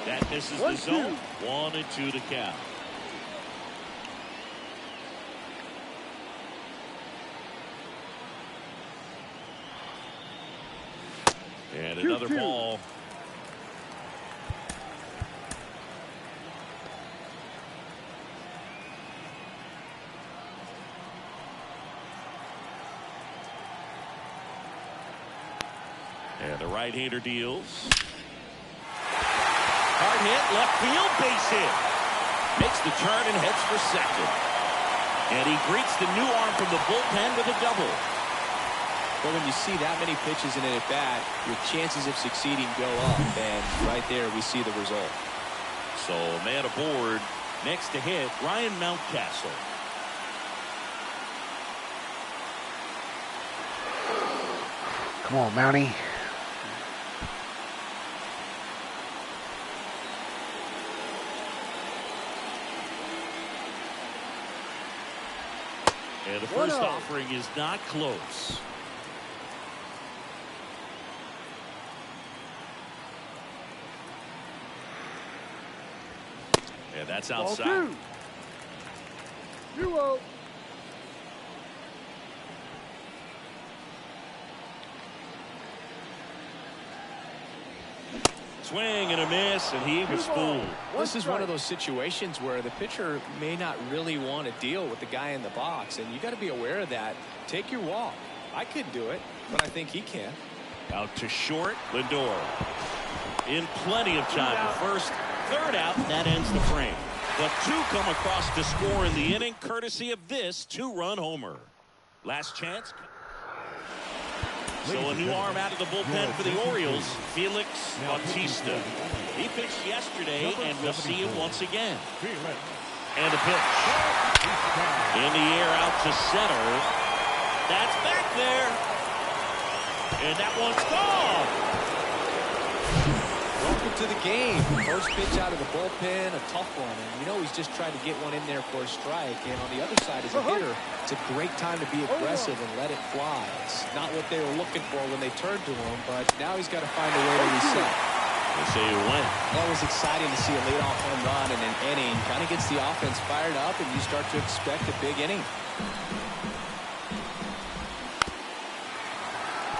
That misses the zone. 1-2 to count. And another ball. And the right-hander deals. Hard hit, left field, base hit. Makes the turn and heads for second. And he greets the new arm from the bullpen with a double. Well, when you see that many pitches in an at-bat, your chances of succeeding go up. And right there, we see the result. So, man aboard. Next to hit, Ryan Mountcastle. Come on, Mountie. And the first offering is not close. And that's outside. 2-0. Swing and a miss, and he was fooled. This is one of those situations where the pitcher may not really want to deal with the guy in the box, and you got to be aware of that. Take your walk. I could do it, but I think he can. Out to short, Lindor. In plenty of time. First, third out, that ends the frame. But two come across to score in the inning, courtesy of this 2-run homer. Last chance. So a new arm out of the bullpen for the Orioles, Felix Bautista. He pitched yesterday, and we'll see him once again. And a pitch. In the air out to center. That's back there. And that one's gone. Welcome to the game. First pitch out of the bullpen, a tough one. And you know he's just trying to get one in there for a strike. And on the other side, as a hitter, it's a great time to be aggressive and let it fly. It's not what they were looking for when they turned to him, but now he's got to find a way to reset. They say you win. That was exciting to see a leadoff home run in an inning. Kind of gets the offense fired up, and you start to expect a big inning.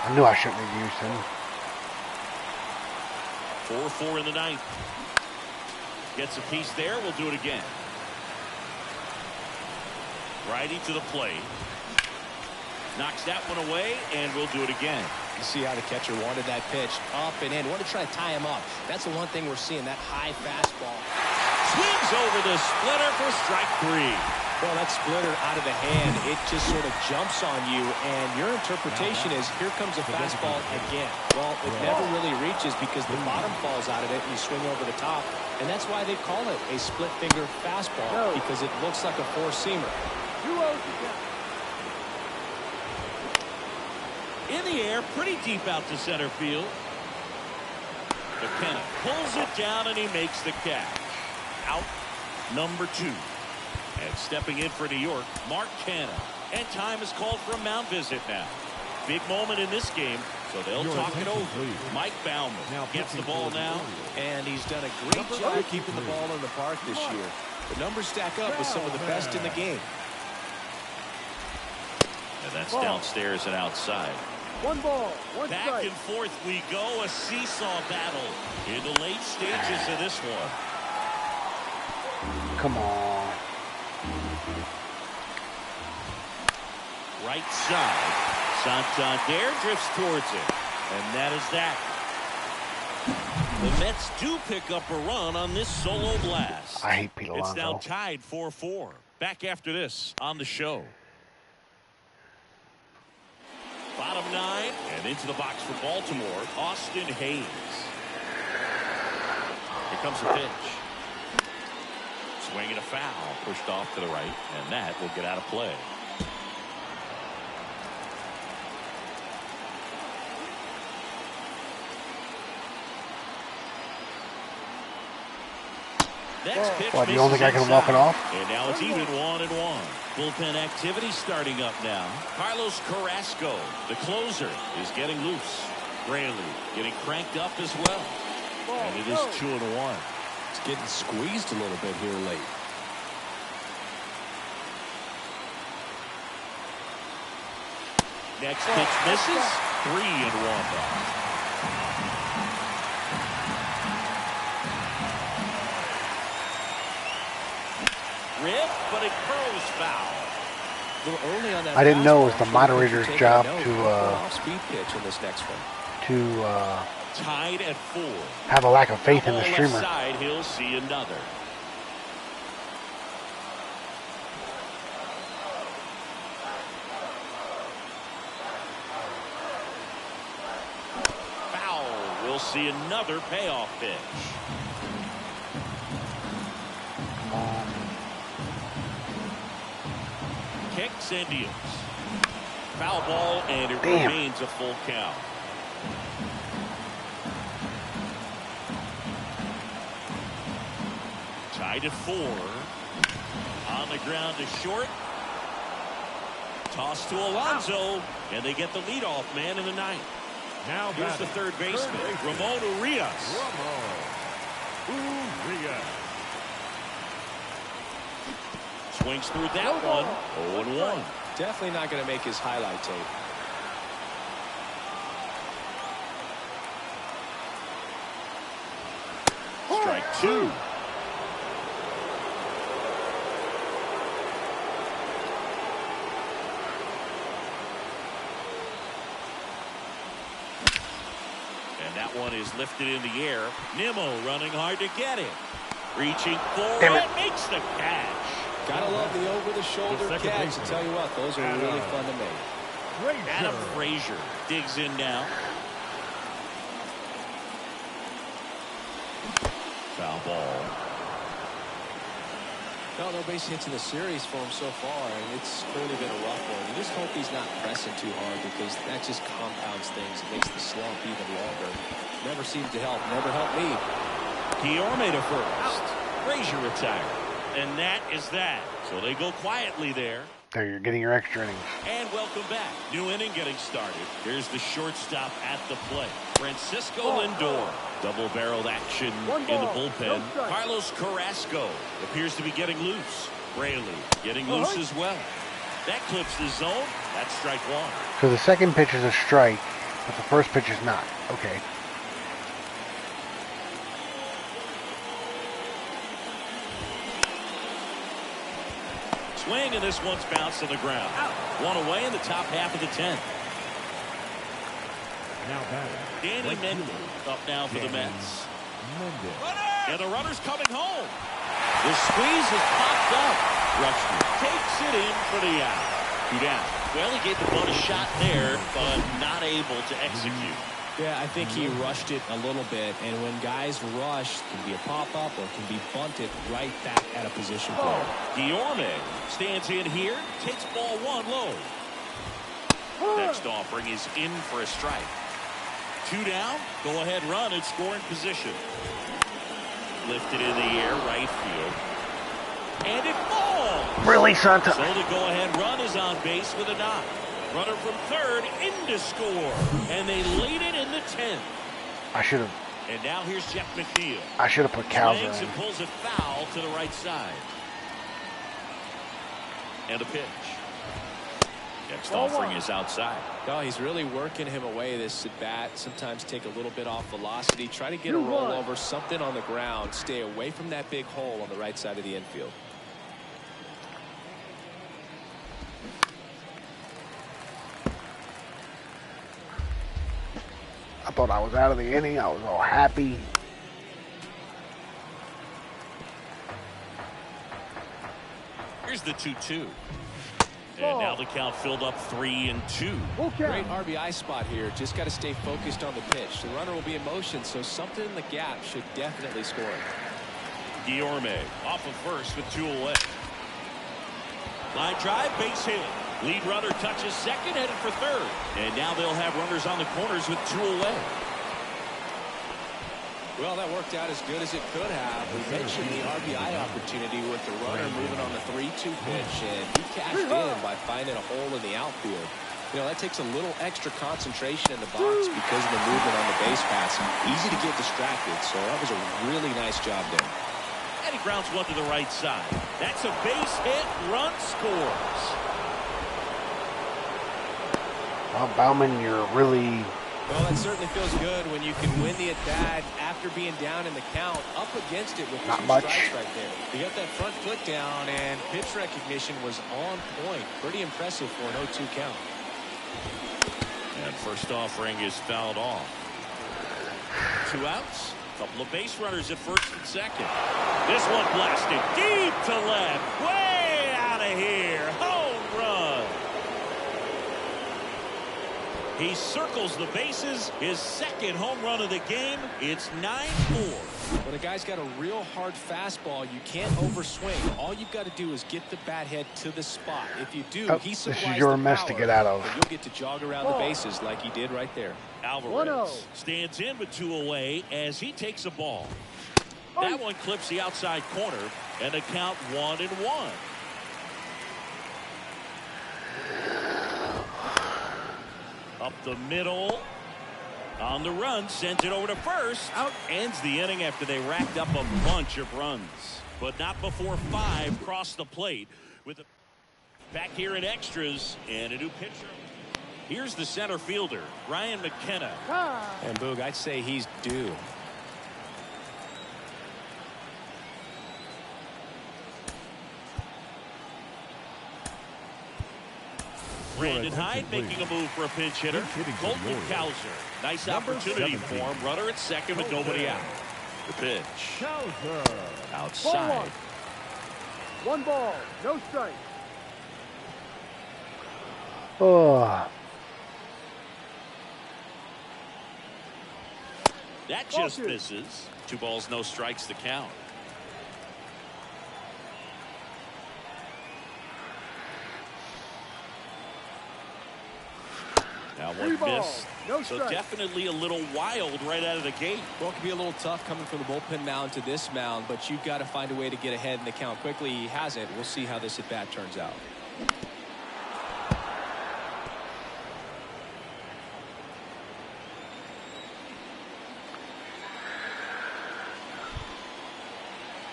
I knew I shouldn't have used him. 4-4 in the ninth. Gets a piece there. We'll do it again. Righty to the plate. Knocks that one away, and we'll do it again. You see how the catcher wanted that pitch up and in. Wanted to try to tie him up. That's the one thing we're seeing, that high fastball. Swings over the splitter for strike 3. Well, that splitter out of the hand, it just sort of jumps on you, and your interpretation is, here comes a fastball again. Well, it never really reaches because the bottom falls out of it, and you swing over the top, and that's why they call it a split-finger fastball, because it looks like a four-seamer. 2-0. In the air, pretty deep out to center field. McKenna pulls it down, and he makes the catch. Out number 2. And stepping in for New York, Mark Canha. And time is called for a mound visit now. Big moment in this game, so they'll talk it over. Mike Baumann gets the ball now. And he's done a great job keeping the ball in the park this year. The numbers stack up with some of the best in the game. And that's downstairs and outside. 1 ball, 1 strike. Back and forth we go, a seesaw battle in the late stages of this one. Come on. Right side. Santander drifts towards it. And that is that. The Mets do pick up a run on this solo blast. I hate Pete Alonso. It's now tied 4-4. Back after this on the show. Bottom 9 and into the box for Baltimore, Austin Hayes. Here comes the pitch. Swing and a foul, pushed off to the right, and that will get out of play. Next pitch. What, you don't think I can walk it off? And now it's even 1-1. Bullpen activity starting up now. Carlos Carrasco, the closer, is getting loose. Braley getting cranked up as well. And it is 2-1. It's getting squeezed a little bit here late. Next pitch misses. 3-1. Rip, but it curls foul. A little early on that. I didn't know it was the fastball. moderator's Take job a note. to Off-speed pitch in this next one. Tied at 4. have a lack of faith in the Left streamer. side, he'll see another. Foul. We'll see another payoff pitch. Kicks and deals. Foul ball, and it remains a full count. Tied at 4. On the ground to short. Toss to Alonso, and they get the leadoff man in the ninth. Now here's the third baseman, Ramon Urias. Swings through that one. 0-1. Definitely not going to make his highlight tape. Strike 2. And that one is lifted in the air. Nimmo running hard to get it. Reaching forward, makes the catch. Gotta love the over-the-shoulder catch. I tell you what, those are really fun to make. Adam Frazier digs in now. Foul ball. No base hits in the series for him so far, and it's clearly been a rough one. You just hope he's not pressing too hard, because that just compounds things. It makes the slump even longer. Never seems to help. Never helped me. Guillorme to first. Frazier retired. And that is that. So they go quietly there. There, you're getting your extra innings. And welcome back. New inning getting started. Here's the shortstop at the plate. Francisco Lindor. Double-barreled action in the bullpen. Carlos Carrasco appears to be getting loose. Braley getting loose as well. That clips the zone. That's strike 1. So the second pitch is a strike, but the first pitch is not. Okay. Swing, and this one's bounced to the ground. One away in the top half of the 10th. Now batting. Danny Mendel up now for the Mets. And the runner's coming home. The squeeze has popped up. Rushman takes it in for the out. 2 down. Well, he gave the ball a shot there, but not able to execute. Yeah, I think he rushed it a little bit, and when guys rush, it can be a pop-up or it can be bunted right back at a position player. Guillorme stands in here, takes ball 1 low. Next offering is in for a strike. 2 down, go-ahead run in scoring position. Lifted in the air, right field. And it falls! Really, Santa? So the go-ahead run is on base with a knock. Runner from third in to score. And they lead it in the 10th. I should have. And now here's Jeff McNeil. I should have put Calvin Swings in. and pulls it foul to the right side. And a pitch. Next offering is outside. No, he's really working him away this at bat. Sometimes take a little bit off velocity. Try to get a rollover, something on the ground. Stay away from that big hole on the right side of the infield. I thought I was out of the inning. I was all happy. Here's the 2-2. And now the count filled up 3-2. Great RBI spot here. Just got to stay focused on the pitch. The runner will be in motion, so something in the gap should definitely score. Guillorme off of first with 2 away. Line drive, base hit. Lead runner touches second, headed for third. And now they'll have runners on the corners with 2 away. Well, that worked out as good as it could have. We mentioned the RBI opportunity with the runner moving on the 3-2 pitch, and he cashed in by finding a hole in the outfield. You know, that takes a little extra concentration in the box because of the movement on the base pass. Easy to get distracted, so that was a really nice job there. And he grounds one to the right side. That's a base hit. Run scores. Well, Bauman, you're really... Well, that certainly feels good when you can win the at-bat after being down in the count, up against it with 2 strikes right there. You got that front foot down, and pitch recognition was on point. Pretty impressive for an 0-2 count. And first offering is fouled off. 2 outs. Couple of base runners at first and second. This one blasted deep to left. Way out of here. Home run. He circles the bases. His second home run of the game. It's 9-4. When a guy's got a real hard fastball, you can't overswing. All you've got to do is get the bat head to the spot. If you do, he supplies this is your the mess power, to get out of. and you'll get to jog around the bases like he did right there. Alvarez stands in with 2 away as he takes a ball. That one clips the outside corner, and the count 1-1. Up the middle. On the run, sends it over to first. Out. Ends the inning after they racked up a bunch of runs. But not before 5 crossed the plate. With a back here in extras and a new pitcher. Here's the center fielder, Ryan McKenna. And Boog, I'd say he's due. Brandon Hyde making a move for a pinch hitter. Colton Cowser. Nice opportunity for him. Runner at second with nobody out. The pitch. Outside. 1 ball, no strike. Oh. That just misses. 2 balls, no strikes to count. Now 1 miss. So definitely a little wild right out of the gate. Well, it can be a little tough coming from the bullpen mound to this mound, but you've got to find a way to get ahead in the count quickly. He hasn't. We'll see how this at bat turns out.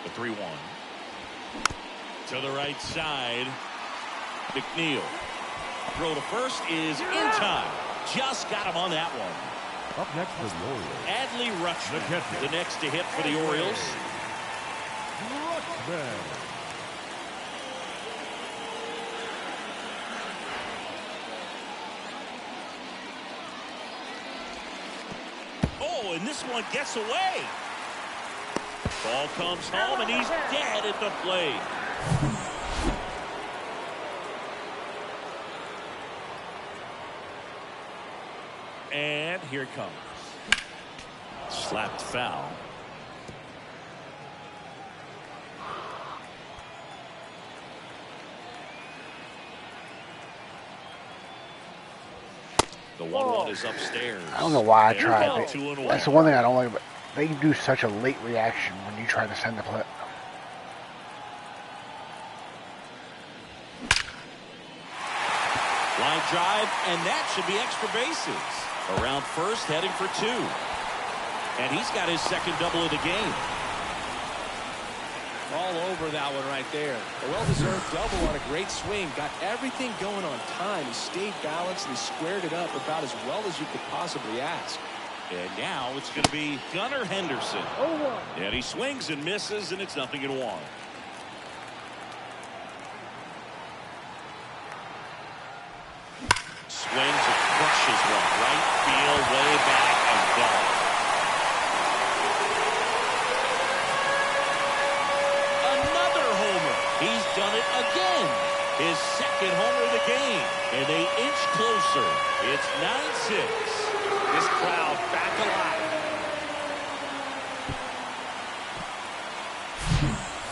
The 3-1. To the right side. McNeil. Throw to first is in time. Just got him on that one. Up next for the Orioles. Adley Rutschman, the next to hit for the Orioles. Oh, and this one gets away. Ball comes home, and he's dead at the plate. And here it comes. Slapped foul. The 1-1 is upstairs. I don't know why I tried. Ball, That's the one thing I don't like about. They do such a late reaction when you try to send the play. Line drive, and that should be extra bases. Around first, heading for 2. And he's got his second double of the game. All over that one right there. A well-deserved double on a great swing. Got everything going on time. He stayed balanced and he squared it up about as well as you could possibly ask. And now it's going to be Gunnar Henderson. 0-1. And he swings and misses, and it's 0-1. Swings and crushes one. Right field, way back, and gone. Another homer. He's done it again. second homer of the game, and they inch closer. It's 9-6. This crowd back alive.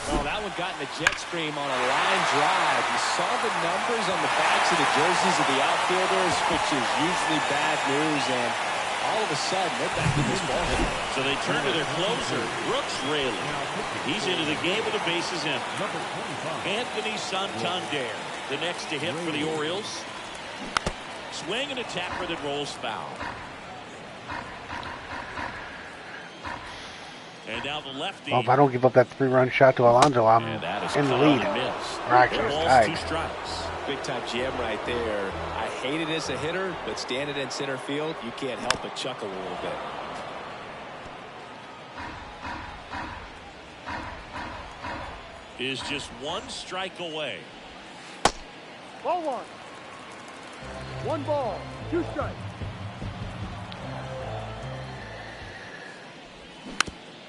Well, that one got in the jet stream on a line drive. You saw the numbers on the backs of the jerseys of the outfielders, which is usually bad news, and all of a sudden, they're back in this ball game. So they turn to their closer, Brooks Raley. He's into the game with the bases empty. Anthony Santander, the next to hit for the Orioles. Swing and a tapper that rolls foul. And now the lefty. Well, if I don't give up that 3-run shot to Alonso, I'm in the lead. Or actually, it's tied. 2 strikes. Big time jam right there. I hate it as a hitter, but standing in center field, you can't help but chuckle a little bit. Is just 1 strike away. Ball 1. 1 ball, 2 strikes.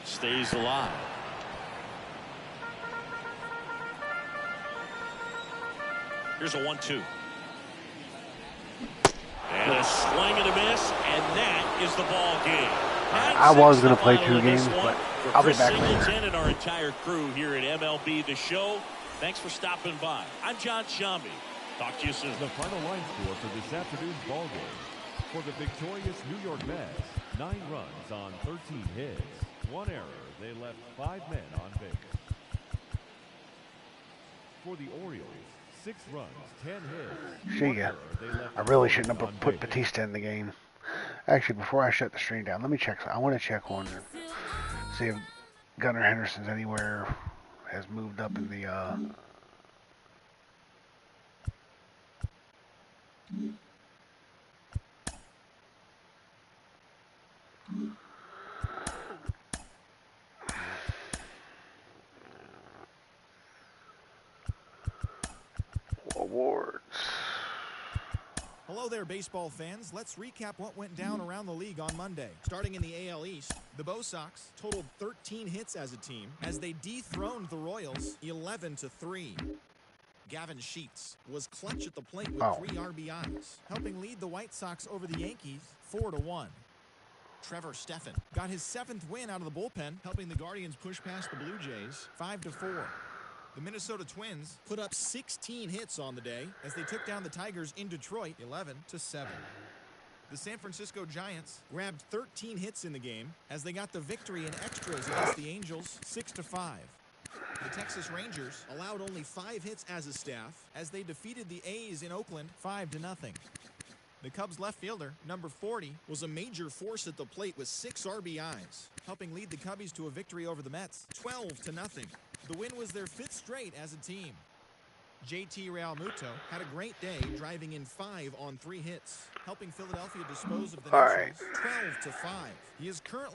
Stays alive. Here's a 1-2. And a swing and a miss, and that is the ball game. I was going to play 2 games, but I'll be back later. And our entire crew here at MLB The Show, thanks for stopping by. I'm John Shambi. Talk to you soon. The final line score for this afternoon's ball game. For the victorious New York Mets, 9 runs on 13 hits. 1 error. They left 5 men on base. For the Orioles, 6 runs, 10 hits. See ya. I really shouldn't have put Batista in the game. Actually, before I shut the stream down, let me check. I want to check one. See if Gunnar Henderson's anywhere has moved up in the awards. Hello there, baseball fans. Let's recap what went down around the league on Monday. Starting in the AL East, the Bo Sox totaled 13 hits as a team as they dethroned the Royals 11-3. Gavin Sheets was clutch at the plate with 3 RBIs, helping lead the White Sox over the Yankees 4-1. Trevor Stephan got his 7th win out of the bullpen, helping the Guardians push past the Blue Jays 5-4. The Minnesota Twins put up 16 hits on the day as they took down the Tigers in Detroit 11-7. The San Francisco Giants grabbed 13 hits in the game as they got the victory in extras against the Angels 6-5. The Texas Rangers allowed only 5 hits as a staff as they defeated the A's in Oakland 5-0. The Cubs left fielder, number 40, was a major force at the plate with 6 RBIs, helping lead the Cubbies to a victory over the Mets 12-0. The win was their 5th straight as a team. JT Realmuto had a great day, driving in 5 on 3 hits, helping Philadelphia dispose of the Nationals 12-5. He is currently